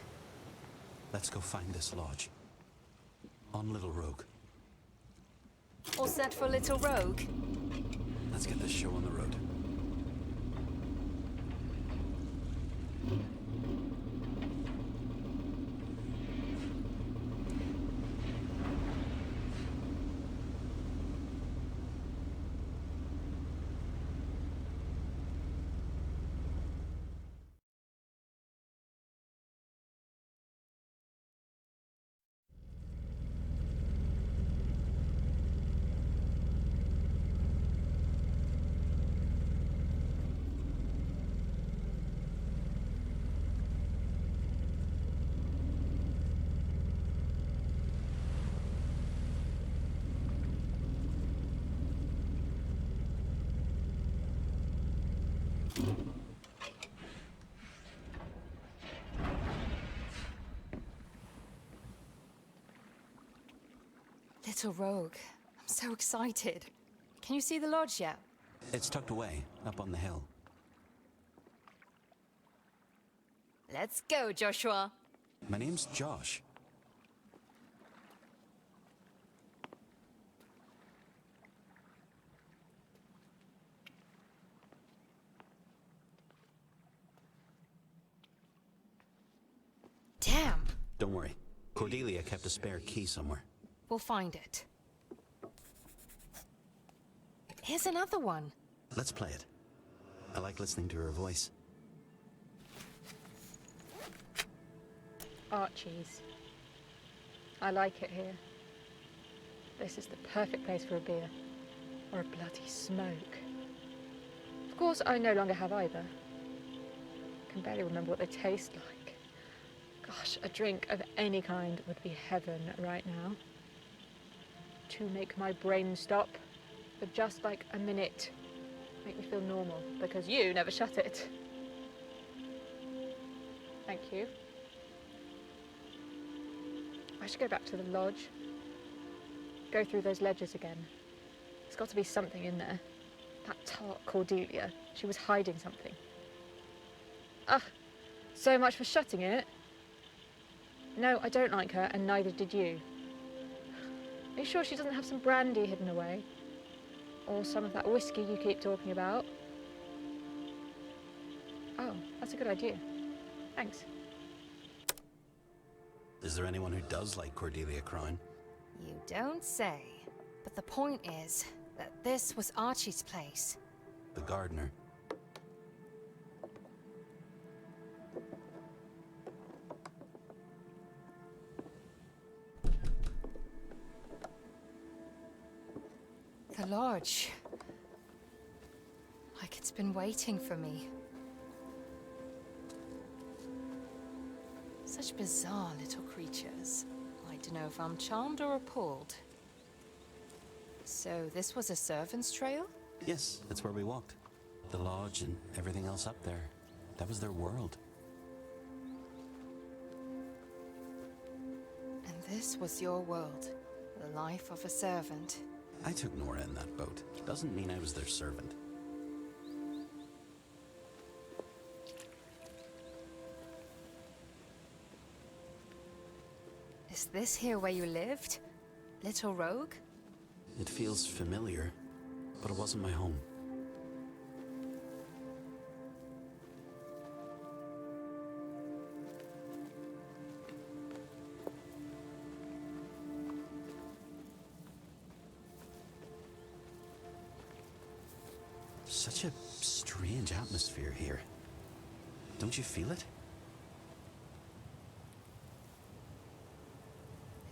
Let's go find this lodge. On Little Rogue. All set for Little Rogue? Let's get this show on the road. Little Rogue, I'm so excited. Can you see the lodge yet? It's tucked away, up on the hill. Let's go, Joshua. My name's Josh. Damn. Don't worry. Cordelia kept a spare key somewhere. We'll find it. Here's another one. Let's play it. I like listening to her voice. Archie's. I like it here. This is the perfect place for a beer. Or a bloody smoke. Of course, I no longer have either. I can barely remember what they taste like. Gosh, a drink of any kind would be heaven right now. To make my brain stop for just like a minute. Make me feel normal, because you never shut it. Thank you. I should go back to the lodge. Go through those ledgers again. There's got to be something in there. That tart Cordelia, she was hiding something. Ugh, so much for shutting it. No, I don't like her, and neither did you. Are you sure she doesn't have some brandy hidden away? Or some of that whiskey you keep talking about? Oh, that's a good idea. Thanks. Is there anyone who does like Cordelia Crown? You don't say. But the point is that this was Archie's place. The gardener. The lodge. Like it's been waiting for me. Such bizarre little creatures. I don't know if I'm charmed or appalled. So this was a servant's trail? Yes, that's where we walked. The lodge and everything else up there. That was their world. And this was your world. The life of a servant. I took Nora in that boat. Doesn't mean I was their servant. Is this here where you lived? Little Rogue? It feels familiar, but it wasn't my home. Such a strange atmosphere here. Don't you feel it?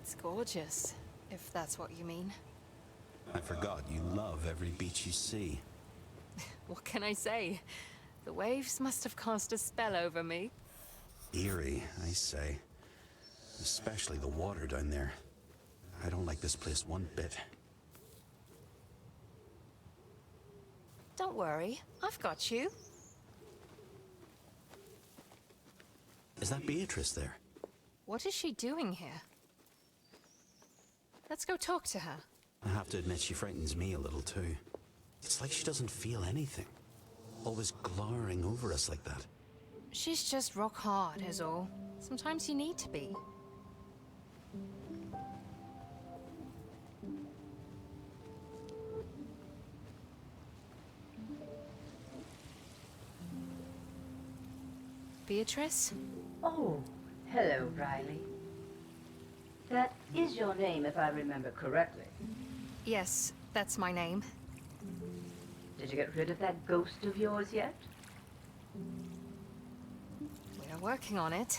It's gorgeous, if that's what you mean. I forgot you love every beach you see. What can I say? The waves must have cast a spell over me. Eerie, I say. Especially the water down there. I don't like this place one bit. Don't worry, I've got you. Is that Beatrice there? What is she doing here? Let's go talk to her. I have to admit she frightens me a little too. It's like she doesn't feel anything. Always glowering over us like that. She's just rock hard, is all. Sometimes you need to be. Beatrice? Oh, hello, Riley. That is your name, if I remember correctly. Yes, that's my name. Did you get rid of that ghost of yours yet? We're working on it.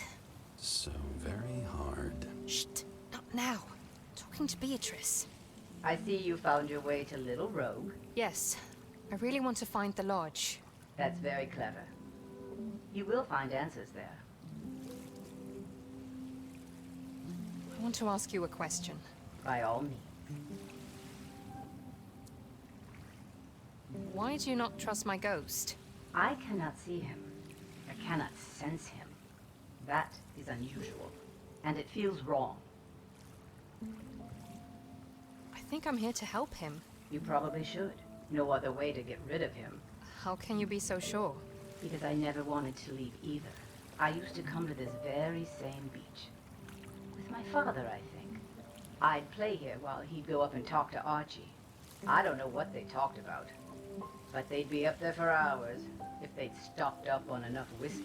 So very hard. Shh, not now. Talking to Beatrice. I see you found your way to Little Rogue. Yes, I really want to find the lodge. That's very clever. You will find answers there. I want to ask you a question. By all means. Why do you not trust my ghost? I cannot see him. I cannot sense him. That is unusual. And it feels wrong. I think I'm here to help him. You probably should. No other way to get rid of him. How can you be so sure? Because I never wanted to leave either. I used to come to this very same beach. With my father, I think. I'd play here while he'd go up and talk to Archie. I don't know what they talked about. But they'd be up there for hours, if they'd stocked up on enough whiskey.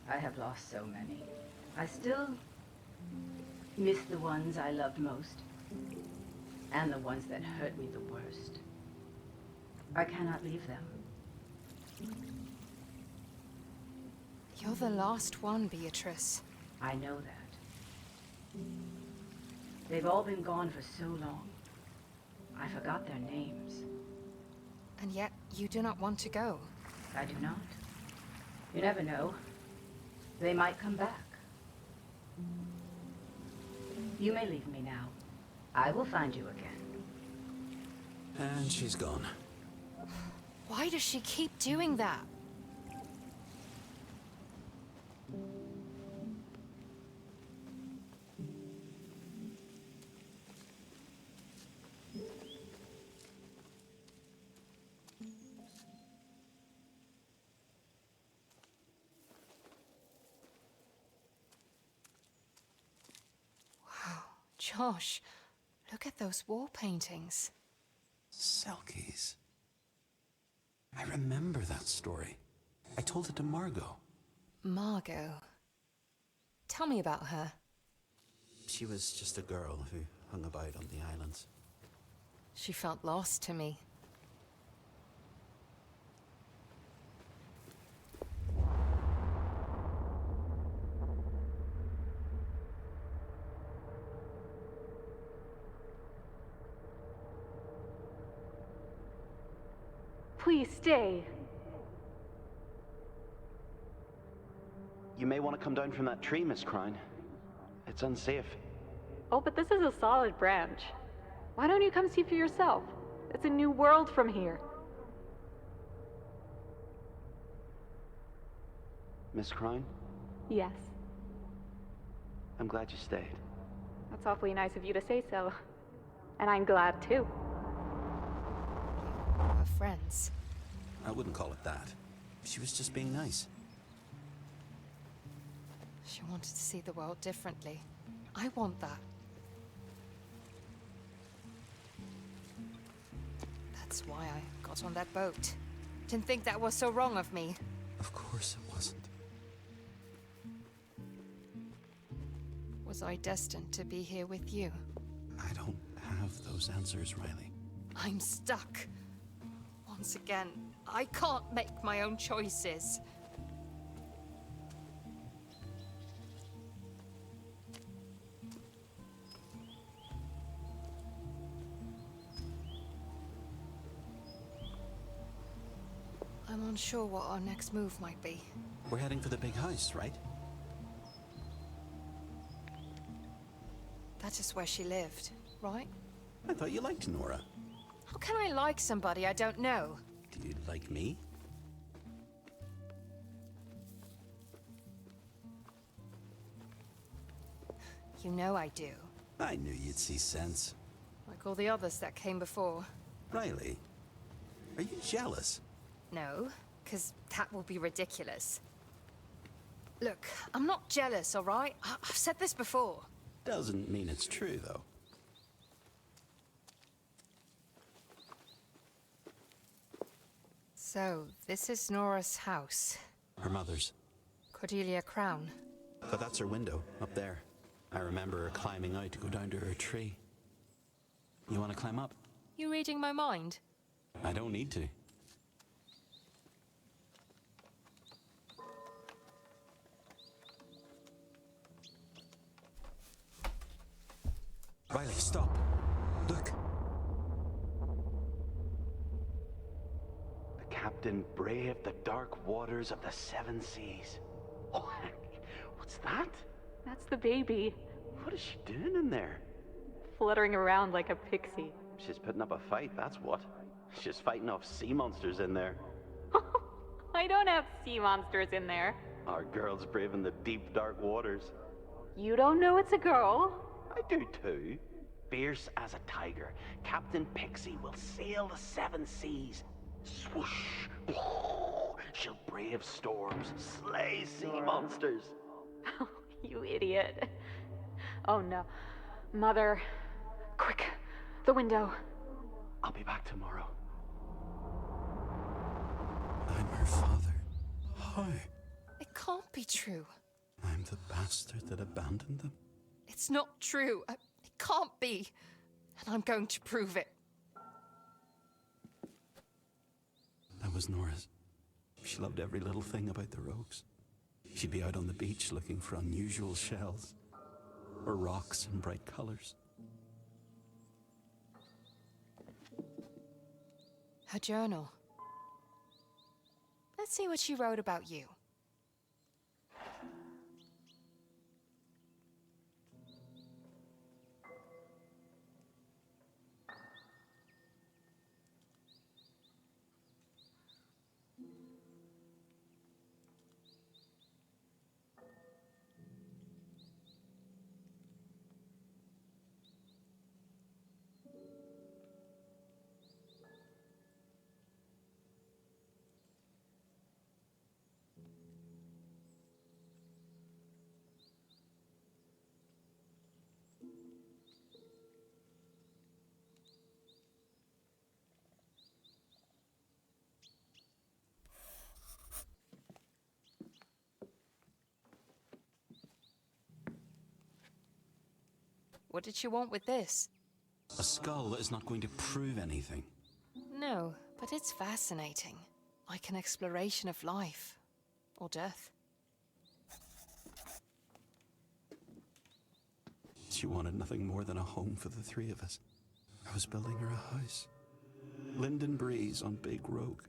I have lost so many. I still miss the ones I loved most. And the ones that hurt me the worst. I cannot leave them. You're the last one, Beatrice. I know that. They've all been gone for so long. I forgot their names. And yet, you do not want to go. I do not. You never know. They might come back. You may leave me now. I will find you again. And she's gone. Why does she keep doing that? Wow, Josh, look at those wall paintings. Selkies. I remember that story. I told it to Margot. Margot. Tell me about her. She was just a girl who hung about on the islands. She felt lost to me. Please stay. You may want to come down from that tree, Miss Crown. It's unsafe. Oh, but this is a solid branch. Why don't you come see for yourself? It's a new world from here. Miss Crown, Yes, I'm glad you stayed. that's awfully nice of you to say so. And I'm glad too. We're friends. I wouldn't call it that. She was just being nice. She wanted to see the world differently. I want that. That's why I got on that boat. Didn't think that was so wrong of me. Of course it wasn't. Was I destined to be here with you? I don't have those answers, Riley. I'm stuck. Once again, I can't make my own choices. I'm unsure what our next move might be. We're heading for the big house, right? That is where she lived, right? I thought you liked Nora. How can I like somebody I don't know? Do you like me? You know I do. I knew you'd see sense. Like all the others that came before. Riley, are you jealous? No, because that will be ridiculous. Look, I'm not jealous, all right? I've said this before. Doesn't mean it's true, though. So, this is Nora's house. Her mother's. Cordelia Crown. But that's her window, up there. I remember her climbing out to go down to her tree. You want to climb up? You reading my mind? I don't need to. Riley, stop. Look. The captain braved the dark waters of the seven seas. Oh, what's that? That's the baby, What is she doing in there? fluttering around like a pixie. She's putting up a fight, that's what. She's fighting off sea monsters in there. I don't have sea monsters in there. Our girl's braving the deep, dark waters. You don't know it's a girl? I do too. Fierce as a tiger, Captain Pixie will sail the seven seas. Swoosh! She'll brave storms, slay sea monsters. You idiot. Oh no. Mother. Quick. The window. I'll be back tomorrow. I'm her father. How? It can't be true. I'm the bastard that abandoned them. It's not true. It can't be. And I'm going to prove it. That was Nora's. She loved every little thing about the rogues. She'd be out on the beach looking for unusual shells, or rocks in bright colors. Her journal. Let's see what she wrote about you. What did she want with this? A skull that is not going to prove anything. No, but it's fascinating. Like an exploration of life. Or death. She wanted nothing more than a home for the three of us. I was building her a house. Linden Breeze on Big Rogue.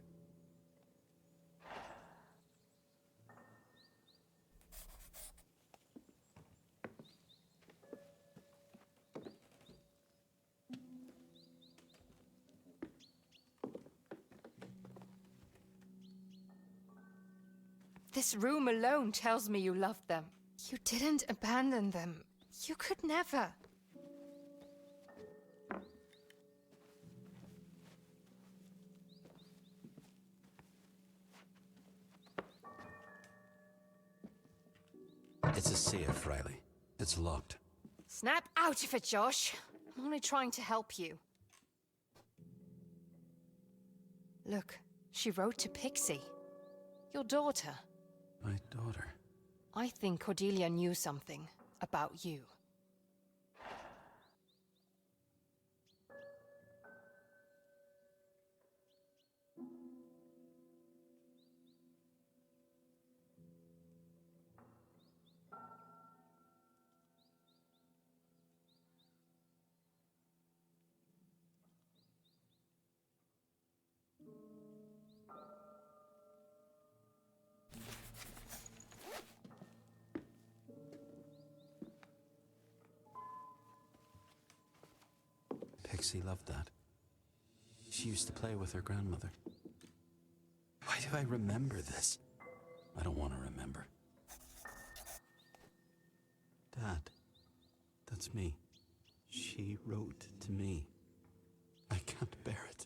This room alone tells me you loved them. You didn't abandon them. You could never. It's a safe, Riley. It's locked. Snap out of it, Josh. I'm only trying to help you. Look, she wrote to Pixie. Your daughter. My daughter. I think Cordelia knew something about you. Pixie loved that. She used to play with her grandmother. Why do I remember this? I don't want to remember. Dad, that's me. She wrote to me. I can't bear it.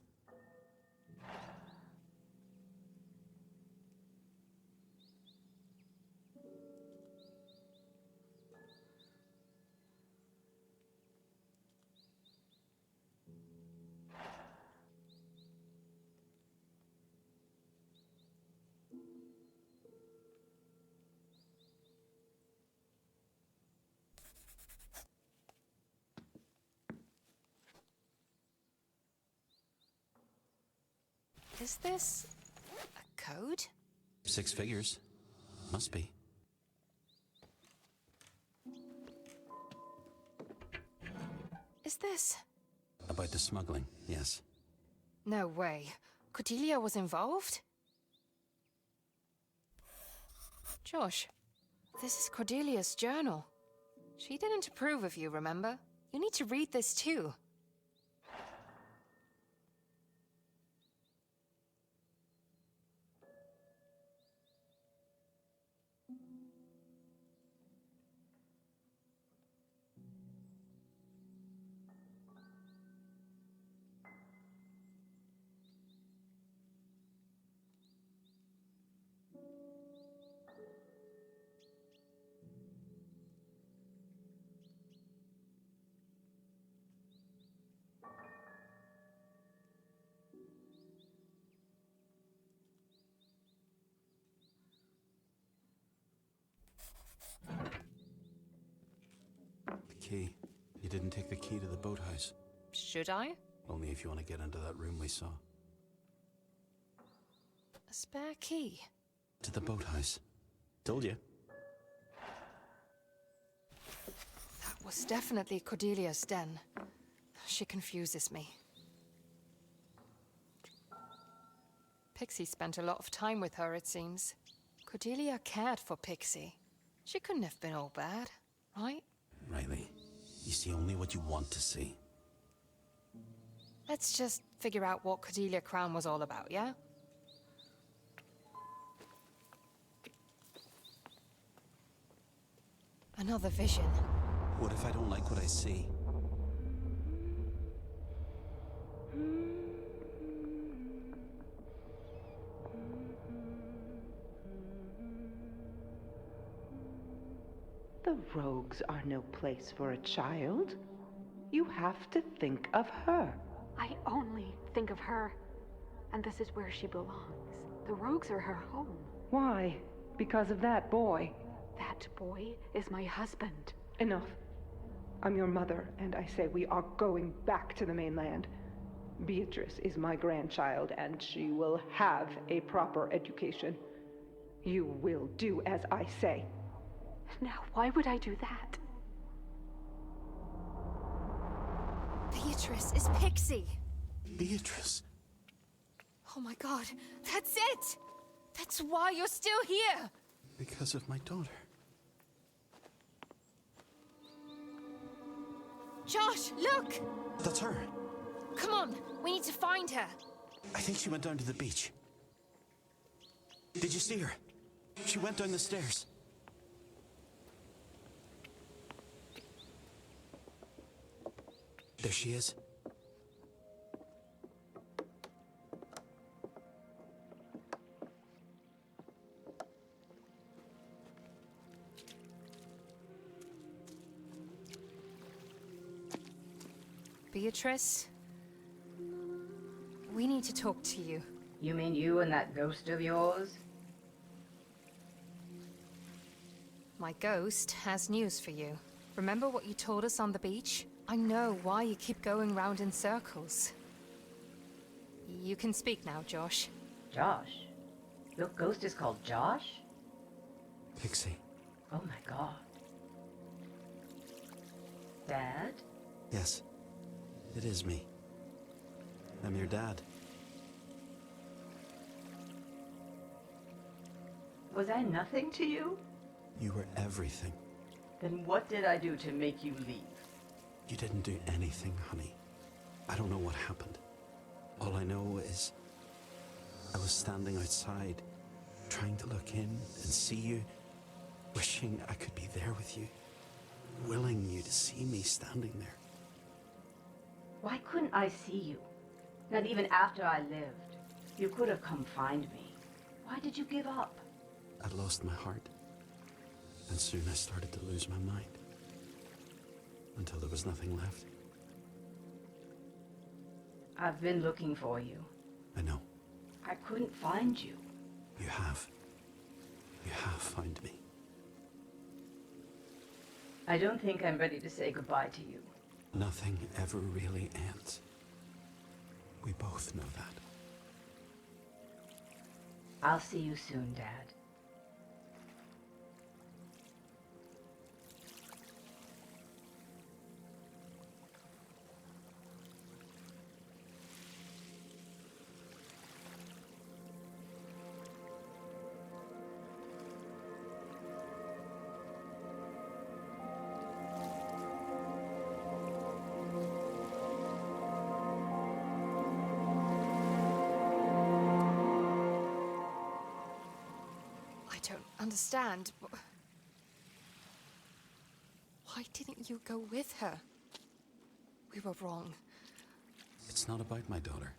Is this a code? 6 figures. Must be. Is this? About the smuggling, yes. No way. Cordelia was involved? Josh, this is Cordelia's journal. She didn't approve of you, remember? You need to read this too. The key. You didn't take the key to the boathouse. Should I? Only if you want to get into that room we saw. A spare key? To the boathouse. Told you. That was definitely Cordelia's den. She confuses me. Pixie spent a lot of time with her, it seems. Cordelia cared for Pixie. She couldn't have been all bad, right? Riley, you see only what you want to see. Let's just figure out what Cordelia Crown was all about, yeah? Another vision. What if I don't like what I see? The rogues are no place for a child. You have to think of her. I only think of her. And this is where she belongs. The rogues are her home. Why? Because of that boy. That boy is my husband. Enough. I'm your mother, and I say we are going back to the mainland. Beatrice is my grandchild, and she will have a proper education. You will do as I say. Now, why would I do that? Beatrice is Pixie. Beatrice? Oh my god, that's it! That's why you're still here! Because of my daughter. Josh, look! That's her. Come on, we need to find her. I think she went down to the beach. Did you see her? She went down the stairs. There she is. Beatrice, we need to talk to you. You mean you and that ghost of yours? My ghost has news for you. Remember what you told us on the beach? I know why you keep going round in circles. You can speak now, Josh. Josh? Your ghost is called Josh? Pixie. Oh my god. Dad? Yes. It is me. I'm your dad. Was I nothing to you? You were everything. Then what did I do to make you leave? You didn't do anything, honey. I don't know what happened. All I know is I was standing outside, trying to look in and see you, wishing I could be there with you, willing you to see me standing there. Why couldn't I see you? Not even after I lived. You could have come find me. Why did you give up? I'd lost my heart, and soon I started to lose my mind. Until there was nothing left. I've been looking for you. I know. I couldn't find you. You have. You have found me. I don't think I'm ready to say goodbye to you. Nothing ever really ends. We both know that. I'll see you soon, Dad. I don't understand. Why didn't you go with her? We were wrong. It's not about my daughter.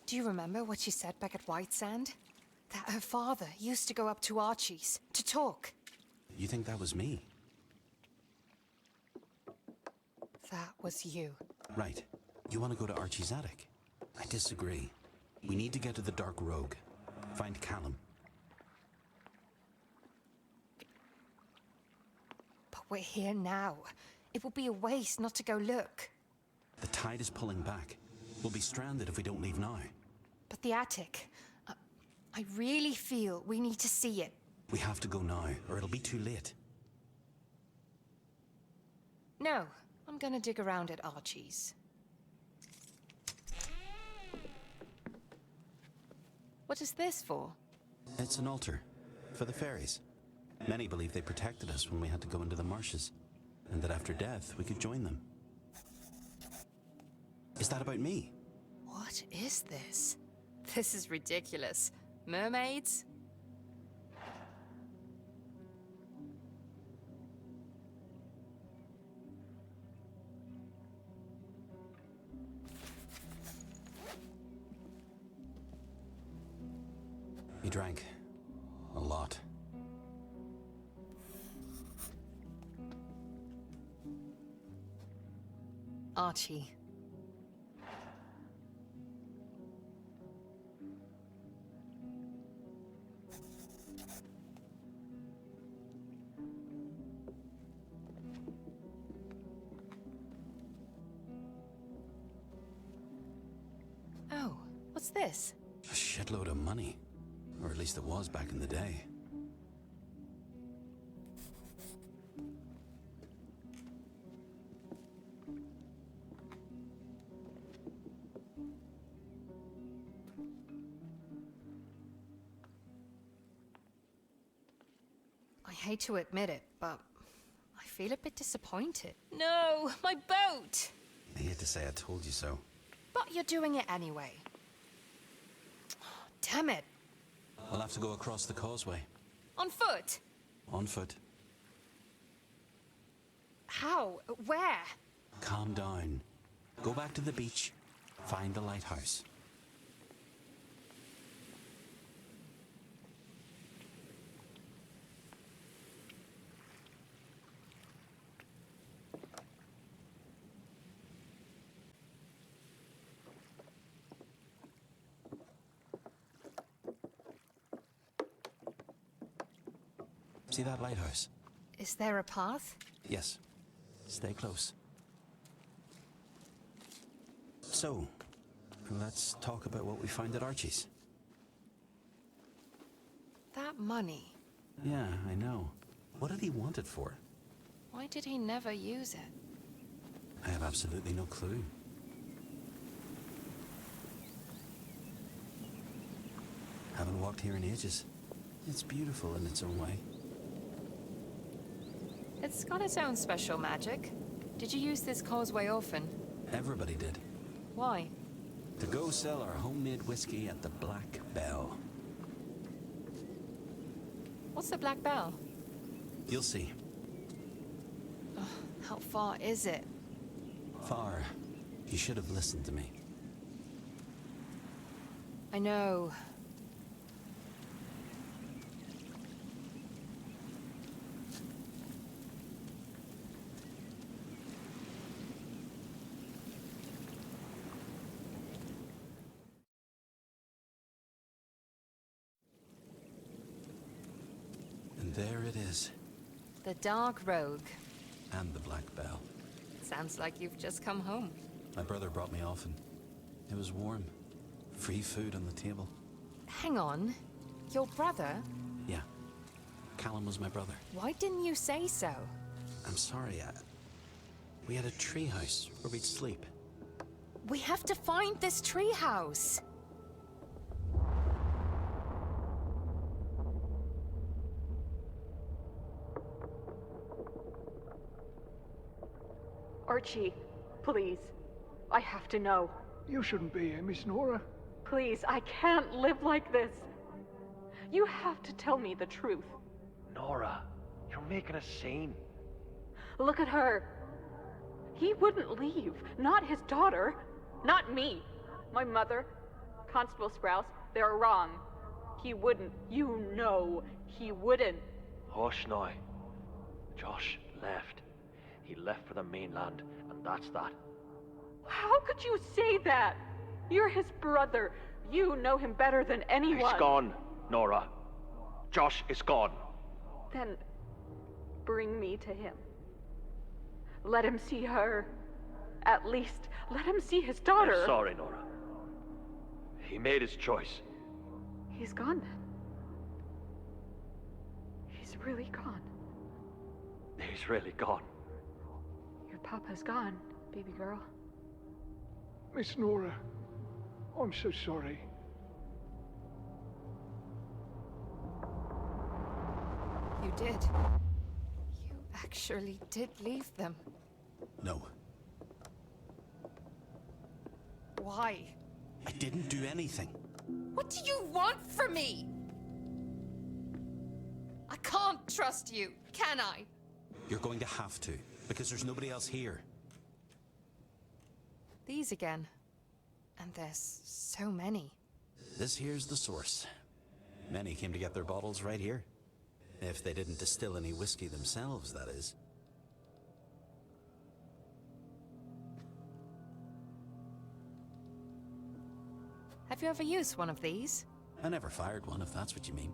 Do you remember what she said back at White Sand? That her father used to go up to Archie's to talk. You think that was me? That was you. Right. You want to go to Archie's attic? I disagree. We need to get to the Dark Rogue. Find Callum. But we're here now. It would be a waste not to go look. The tide is pulling back. We'll be stranded if we don't leave now. But the attic... I really feel we need to see it. We have to go now, or it'll be too late. No, I'm gonna dig around at Archie's. What is this for? It's an altar. For the fairies. Many believe they protected us when we had to go into the marshes. And that after death, we could join them. Is that about me? What is this? This is ridiculous. Mermaids? He drank. A lot. Archie. Oh, what's this? A shitload of money. Or at least it was back in the day. I hate to admit it, but I feel a bit disappointed. No, my boat! I hate to say I told you so. But you're doing it anyway. Damn it. We'll have to go across the causeway. On foot? On foot. How? Where? Calm down. Go back to the beach. Find the lighthouse. See that lighthouse? Is there a path? Yes. Stay close. So, let's talk about what we found at Archie's. That money. Yeah, I know. What did he want it for? Why did he never use it? I have absolutely no clue. Haven't walked here in ages. It's beautiful in its own way. It's got its own special magic. Did you use this causeway often? Everybody did. Why? To go sell our homemade whiskey at the Black Bell. What's the Black Bell? You'll see. How far is it? Far. You should have listened to me. I know. And there it is. The Dark Rogue. And the Black Bell. Sounds like you've just come home. My brother brought me often. It was warm. Free food on the table. Hang on. Your brother? Yeah. Callum was my brother. Why didn't you say so? I'm sorry, we had a treehouse where we'd sleep. We have to find this treehouse. Archie, please. I have to know. You shouldn't be here, Miss Nora. Please, I can't live like this. You have to tell me the truth. Nora, you're making a scene. Look at her. He wouldn't leave. Not his daughter. Not me. My mother. Constable Sprouse. They're wrong. He wouldn't. You know he wouldn't. Hush now. Josh left. He left for the mainland, and that's that. How could you say that? You're his brother. You know him better than anyone. He's gone, Nora. Josh is gone. Then bring me to him. Let him see her. At least let him see his daughter. I'm sorry, Nora. He made his choice. He's gone then. He's really gone. He's really gone. Your papa's gone, baby girl. Miss Nora, I'm so sorry. You did. You actually did leave them. No. Why? I didn't do anything. What do you want from me? I can't trust you, can I? You're going to have to, because there's nobody else here. These again. And there's so many. This here's the source. Many came to get their bottles right here. If they didn't distill any whiskey themselves, that is. Have you ever used one of these? I never fired one, if that's what you mean.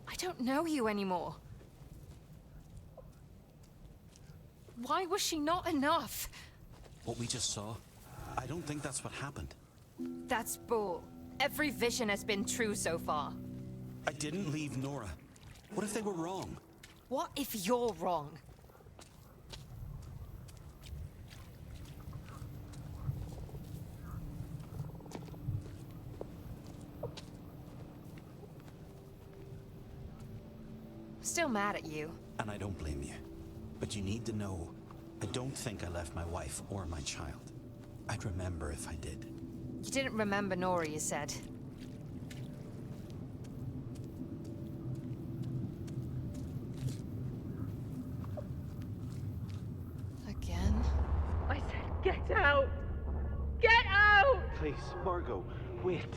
I don't know you anymore. Why was she not enough? What we just saw, I don't think that's what happened. That's bull. Every vision has been true so far. I didn't leave Nora. What if they were wrong? What if you're wrong? Still mad at you. And I don't blame you. But you need to know, I don't think I left my wife or my child. I'd remember if I did. You didn't remember Nora, you said. Again? I said get out! Get out! Please, Margot, wait.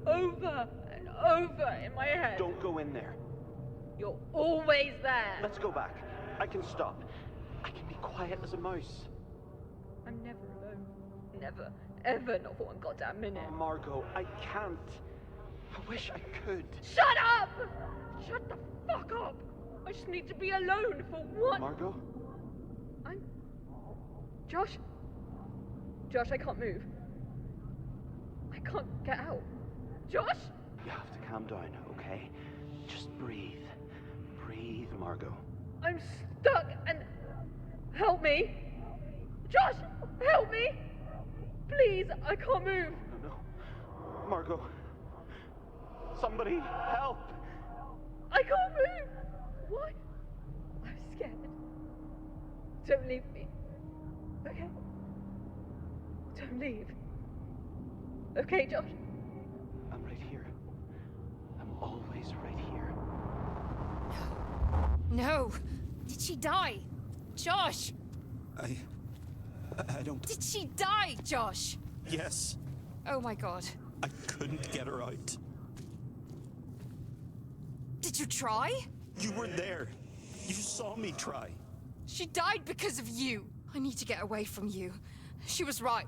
Over and over in my head. Don't go in there. You're always there. Let's go back. I can stop. I can be quiet as a mouse. I'm never alone. Never, ever, not for one goddamn minute. Oh, Margot, I can't. I wish I could. Shut up! Shut the fuck up! I just need to be alone for one. Margot? I'm... Josh? Josh, I can't move. I can't get out. Josh? You have to calm down, okay? Just breathe. Breathe, Margot. I'm stuck and... Help me! Josh! Help me! Please, I can't move. No, no. Margot. Somebody, help! I can't move! Why? I'm scared. Don't leave me. Okay? Don't leave. Okay, Josh? I'm right here. I'm always right here. No! Did she die? Josh! I don't... Did she die, Josh? Yes. Oh my god. I couldn't get her out. Did you try? You were there. You saw me try. She died because of you. I need to get away from you. She was right.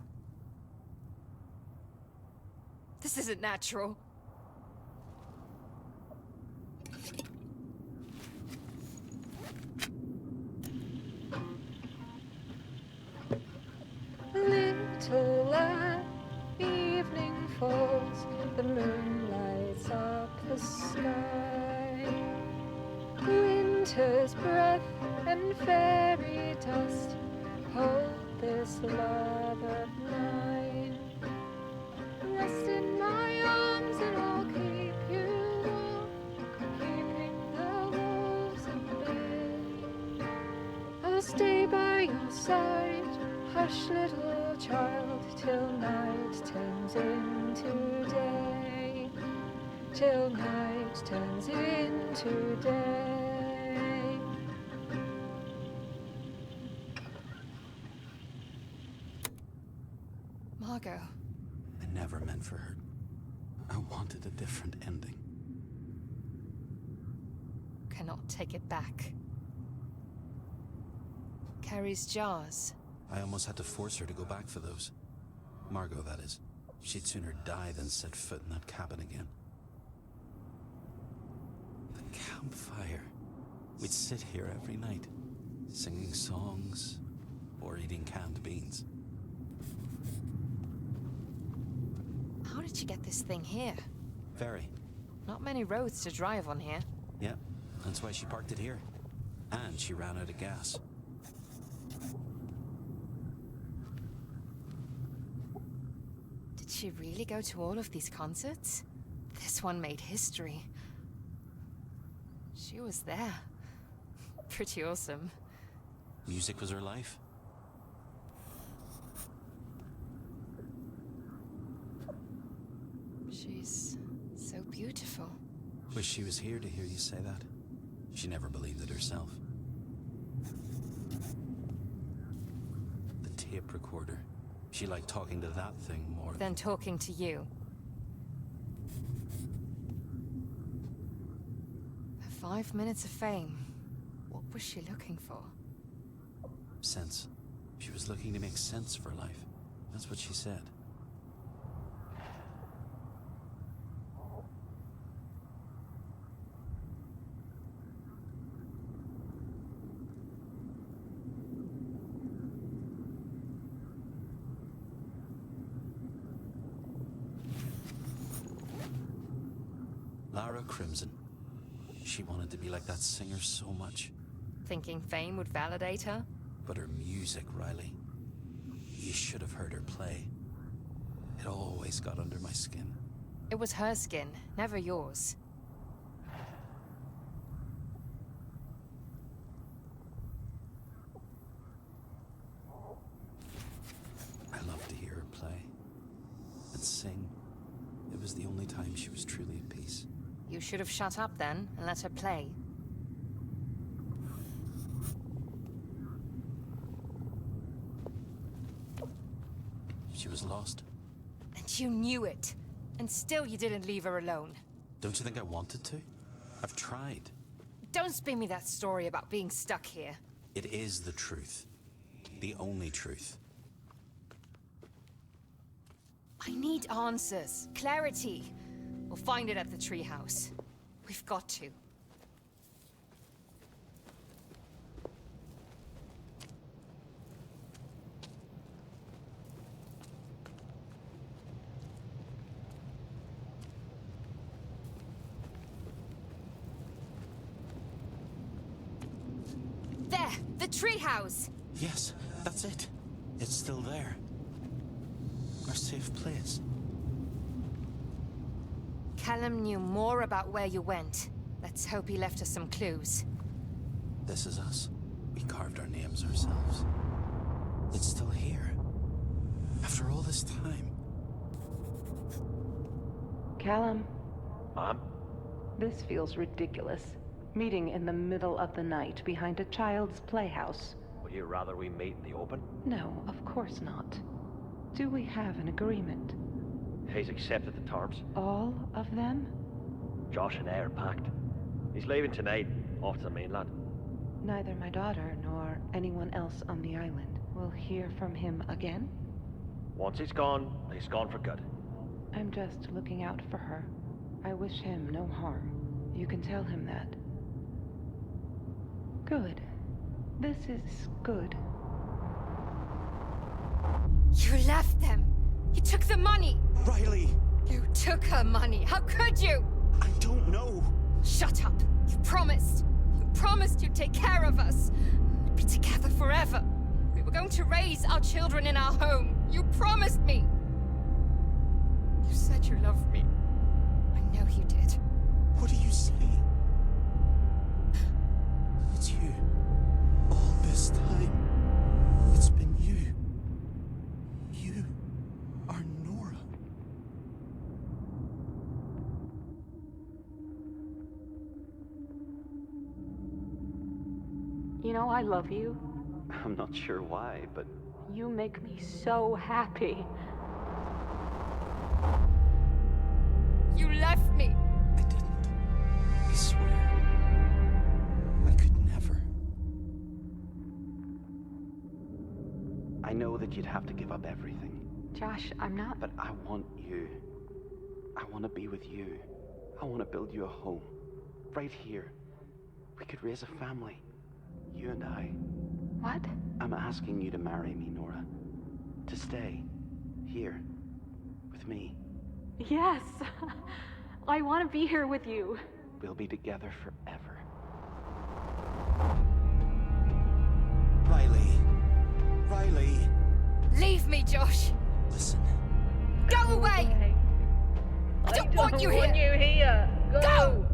This isn't natural. Little lamb, evening falls, the moon lights up the sky. Winter's breath and fairy dust, hold this love of mine. Rest in my arms and I'll keep you warm, keeping the wolves at bay. I'll stay by your side, hush little child, till night turns into day. Till night turns into day. Margot. I never meant for her. I wanted a different ending. Cannot take it back. Carries jars. I almost had to force her to go back for those. Margot, that is. She'd sooner die than set foot in that cabin again. The campfire. We'd sit here every night, singing songs or eating canned beans. How did you get this thing here? Very. Not many roads to drive on here. Yeah, that's why she parked it here. And she ran out of gas. Did she really go to all of these concerts? This one made history. She was there. Pretty awesome. Music was her life. She's so beautiful. Wish she was here to hear you say that. She never believed it herself. The tape recorder. She liked talking to that thing more Than talking to you. Her 5 minutes of fame. What was she looking for? sense. She was looking to make sense for life. That's what she said. Lara Crimson. She wanted to be like that singer so much. Thinking fame would validate her? But her music, Riley. You should have heard her play. It always got under my skin. It was her skin, never yours. I loved to hear her play. And sing. It was the only time she was truly at peace. You should have shut up then and let her play. She was lost. And you knew it. And still you didn't leave her alone. Don't you think I wanted to? I've tried. Don't spin me that story about being stuck here. It is the truth. The only truth. I need answers, clarity. We'll find it at the treehouse. We've got to. There! The treehouse! Yes, that's it. It's still there. Our safe place. Callum knew more about where you went. Let's hope he left us some clues. This is us. We carved our names ourselves. It's still here. After all this time. Callum, Mom? this feels ridiculous. Meeting in the middle of the night behind a child's playhouse. Would you rather we meet in the open? No, of course not. Do we have an agreement? He's accepted the terms. All of them? Josh and I are packed. He's leaving tonight, off to the mainland. Neither my daughter nor anyone else on the island will hear from him again? Once he's gone for good. I'm just looking out for her. I wish him no harm. You can tell him that. Good. This is good. You left them. You took the money. Riley! You took her money. How could you? I don't know. Shut up. You promised. You promised you'd take care of us. We'd be together forever. We were going to raise our children in our home. You promised me. You said you loved me. I know you did. What are you saying? It's you. All this time. It's been you. You are Nora. You know, I love you. I'm not sure why, but You make me so happy. You left me. I didn't. I swear. I could never. I know that you'd have to give up everything. Josh, I'm not... But I want you. I want to be with you. I want to build you a home. Right here. We could raise a family. You and I. What? I'm asking you to marry me, Nora. To stay. Here. With me. Yes! I want to be here with you. We'll be together forever. Riley. Riley. Leave me, Josh. Listen. Go away. I don't want you here. Go!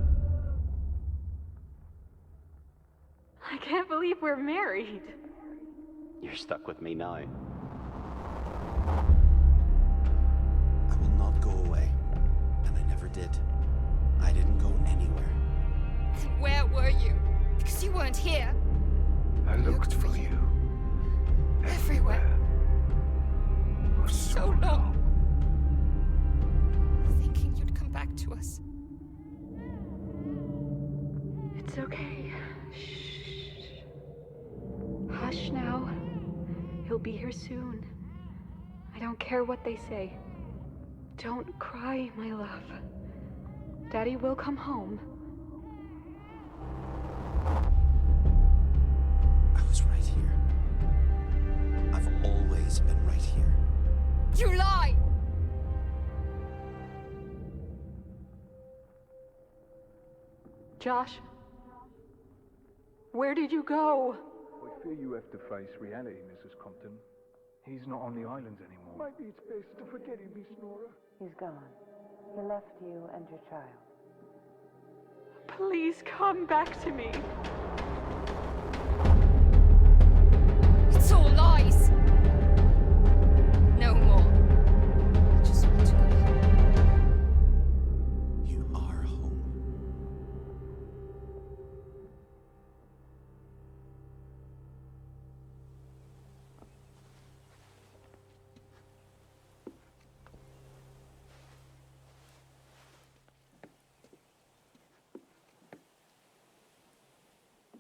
I can't believe we're married. You're stuck with me now. I will not go away. And I never did. I didn't go anywhere. Then where were you? Because you weren't here. I looked for you. Everywhere. For So long. Thinking you'd come back to us. It's okay. Shh. Hush now. He'll be here soon. I don't care what they say. Don't cry, my love. Daddy will come home. I was right here. I've always been right here. You lie! Josh? Where did you go? I fear you have to face reality, Mrs. Compton. He's not on the islands anymore. Maybe it's best to forget him, Miss Nora. He's gone. He left you and your child. Please come back to me. It's all lies. No more. I just want to go home. You are home.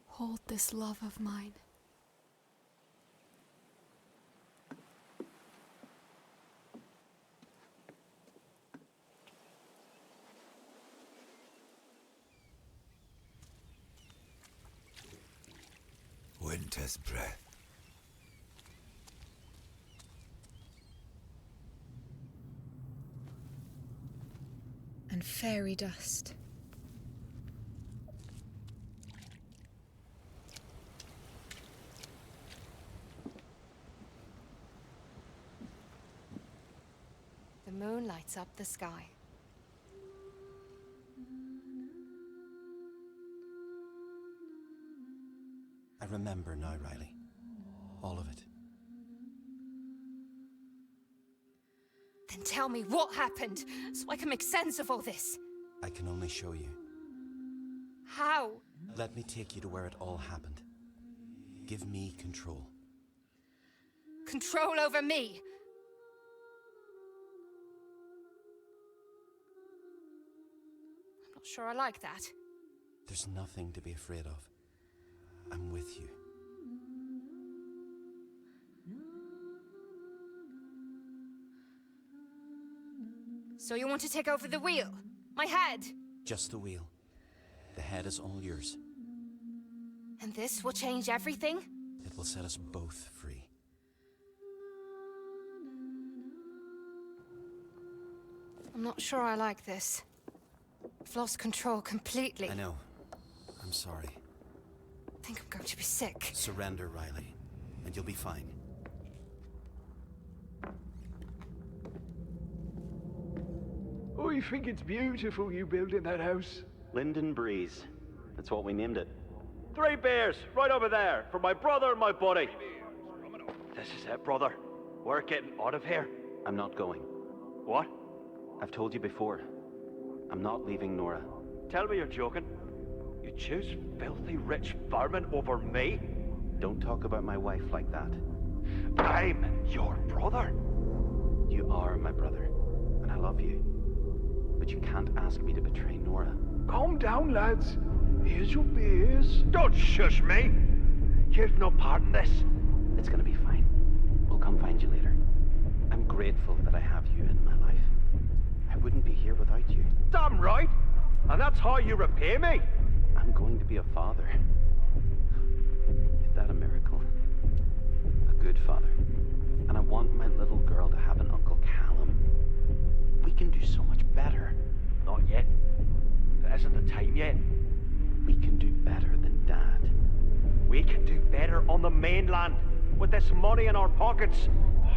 Hold this love of mine. Winter's breath. And fairy dust. The moon lights up the sky. I remember now, Riley. All of it. Then tell me what happened, so I can make sense of all this. I can only show you. How? Let me take you to where it all happened. Give me control. Control over me. I'm not sure I like that. There's nothing to be afraid of. I'm with you. So you want to take over the wheel? My head? Just the wheel. The head is all yours. And this will change everything? It will set us both free. I'm not sure I like this. I've lost control completely. I know. I'm sorry. I think I'm going to be sick. Surrender, Riley, and you'll be fine. I think it's beautiful you building that house. Linden Breeze. That's what we named it. 3 beers, right over there, for my brother and my buddy. This is it, brother. We're getting out of here. I'm not going. What? I've told you before. I'm not leaving Nora. Tell me you're joking. You choose filthy rich vermin over me? Don't talk about my wife like that. I'm your brother. You are my brother, and I love you. But you can't ask me to betray Nora. Calm down, lads. Here's your beers. Don't shush me. You've no part in this. It's gonna be fine. We'll come find you later. I'm grateful that I have you in my life. I wouldn't be here without you. Damn right. And that's how you repay me. I'm going to be a father. Isn't that a miracle? A good father. And I want my little girl to have an Uncle Callum. We can do so much better. Not yet. It isn't the time yet. We can do better than Dad. We can do better on the mainland. With this money in our pockets.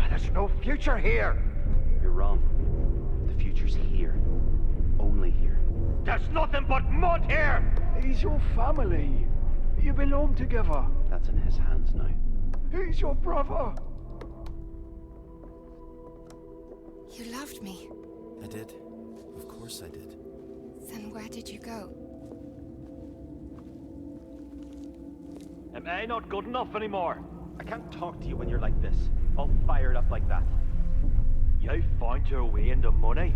There's no future here. You're wrong. The future's here. Only here. There's nothing but mud here! He's your family. You belong together. That's in his hands now. He's your brother. You loved me. I did. Of course I did. Then where did you go? Am I not good enough anymore? I can't talk to you when you're like this. All fired up like that. You found your way into money?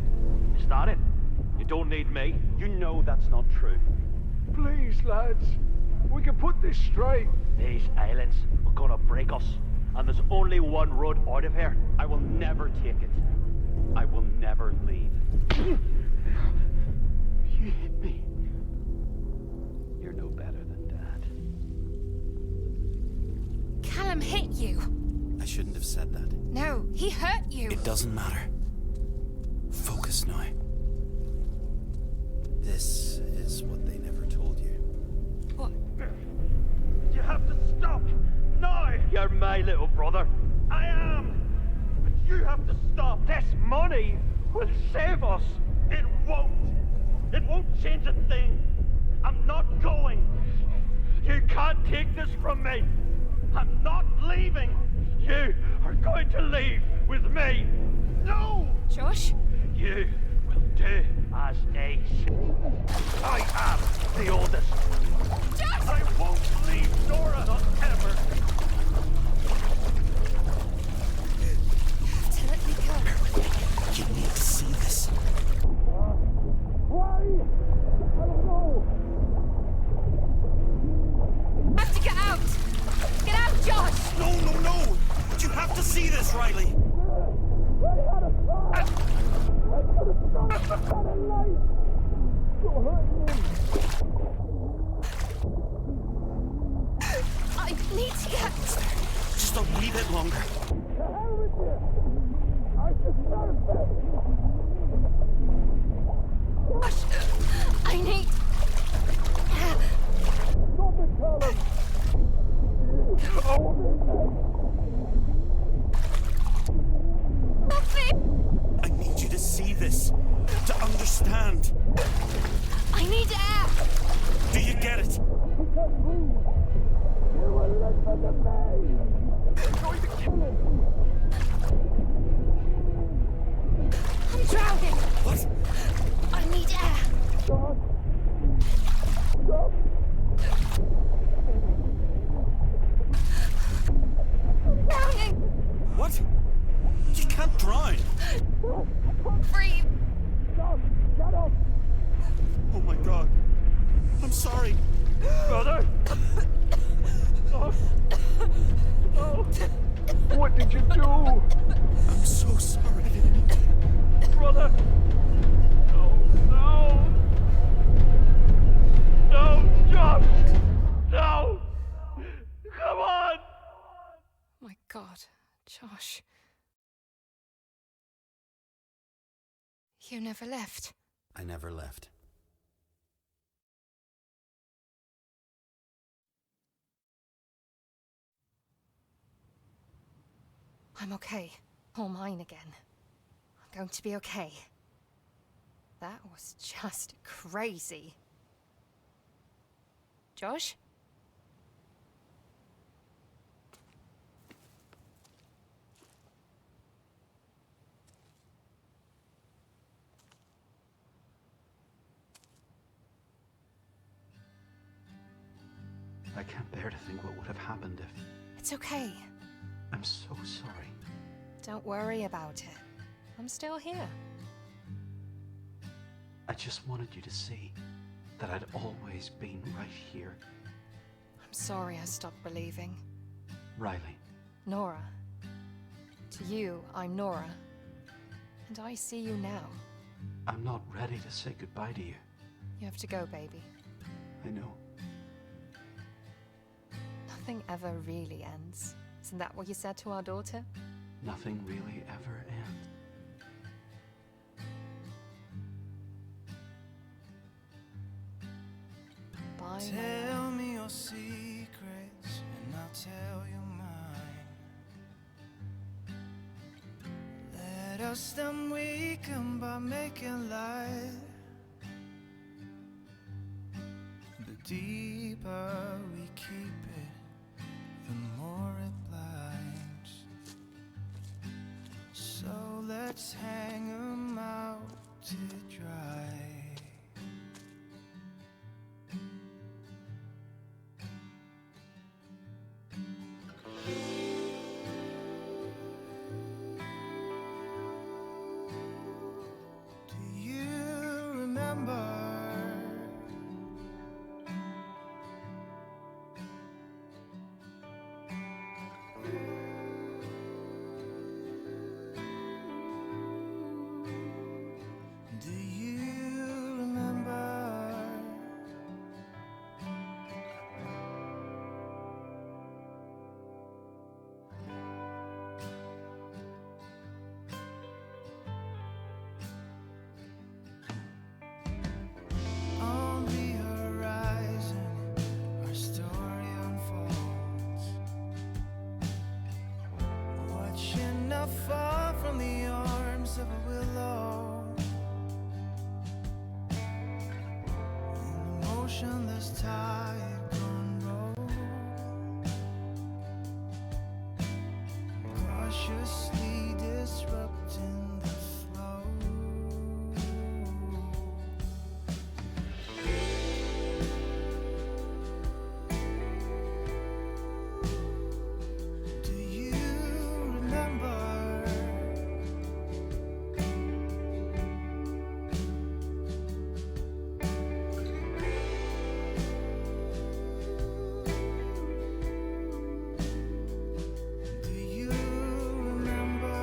Is that it? You don't need me? You know that's not true. Please, lads. We can put this straight. These islands are gonna break us. And there's only one road out of here. I will never take it. I will never leave. You hit me. You're no better than Dad. Callum hit you. I shouldn't have said that. No, he hurt you. It doesn't matter. Focus now. This is what they never told you. What? You have to stop! Now! You're my little brother. I am! But you have to stop! This money will save us! It won't! It won't change a thing! I'm not going! You can't take this from me! I'm not leaving! You are going to leave with me! No! Josh? You will do as I say. I am the oldest. Josh! I won't leave Nora, not ever. You have to let me go. You need to see this. Why? I don't know. I have to get out! Get out, Josh! No! You have to see this, Riley! I need to get... Just a wee bit longer. Josh! I need... I need you to see this. To understand. I need air! Do you get it? I'm drowning! What? I need air! I'm drowning! What? You can't drown. Breathe! Oh my God. I'm sorry. you do? I'm so sorry. Brother! No, no! No, Josh! No! Come on! My God, Josh. You never left. I never left. I'm okay. All mine again. I'm going to be okay. That was just crazy. Josh? I can't bear to think what would have happened if... It's okay. I'm so sorry. Don't worry about it. I'm still here. I just wanted you to see that I'd always been right here. I'm sorry I stopped believing. Riley. Nora. To you, I'm Nora. And I see you now. I'm not ready to say goodbye to you. You have to go, baby. I know. Nothing ever really ends. Isn't that what you said to our daughter? Nothing really ever ends. Bye. Tell me your secrets and I'll tell you mine. Let us then weaken by making light. The deeper we keep it, the more it blinds. So let's hang 'em out to dry. Do you remember? Do you remember? On the horizon, our story unfolds. Watching us fall from the arms of a willow. Motionless tide gone roll, cautiously disrupting the flow. Do you remember? Do you remember?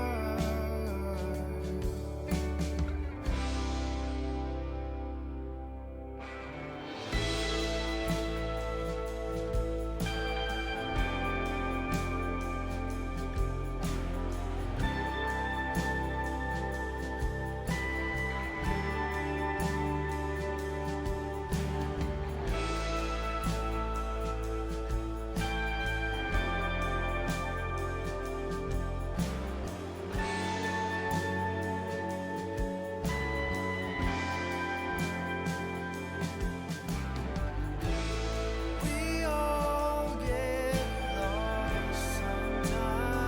We all get lost sometimes,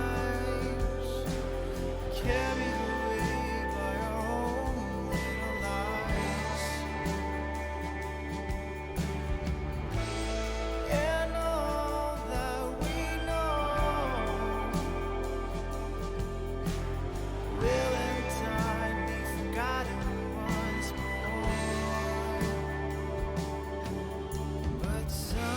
carried away by our own little lives. And all that we know will in time be forgotten once more. But some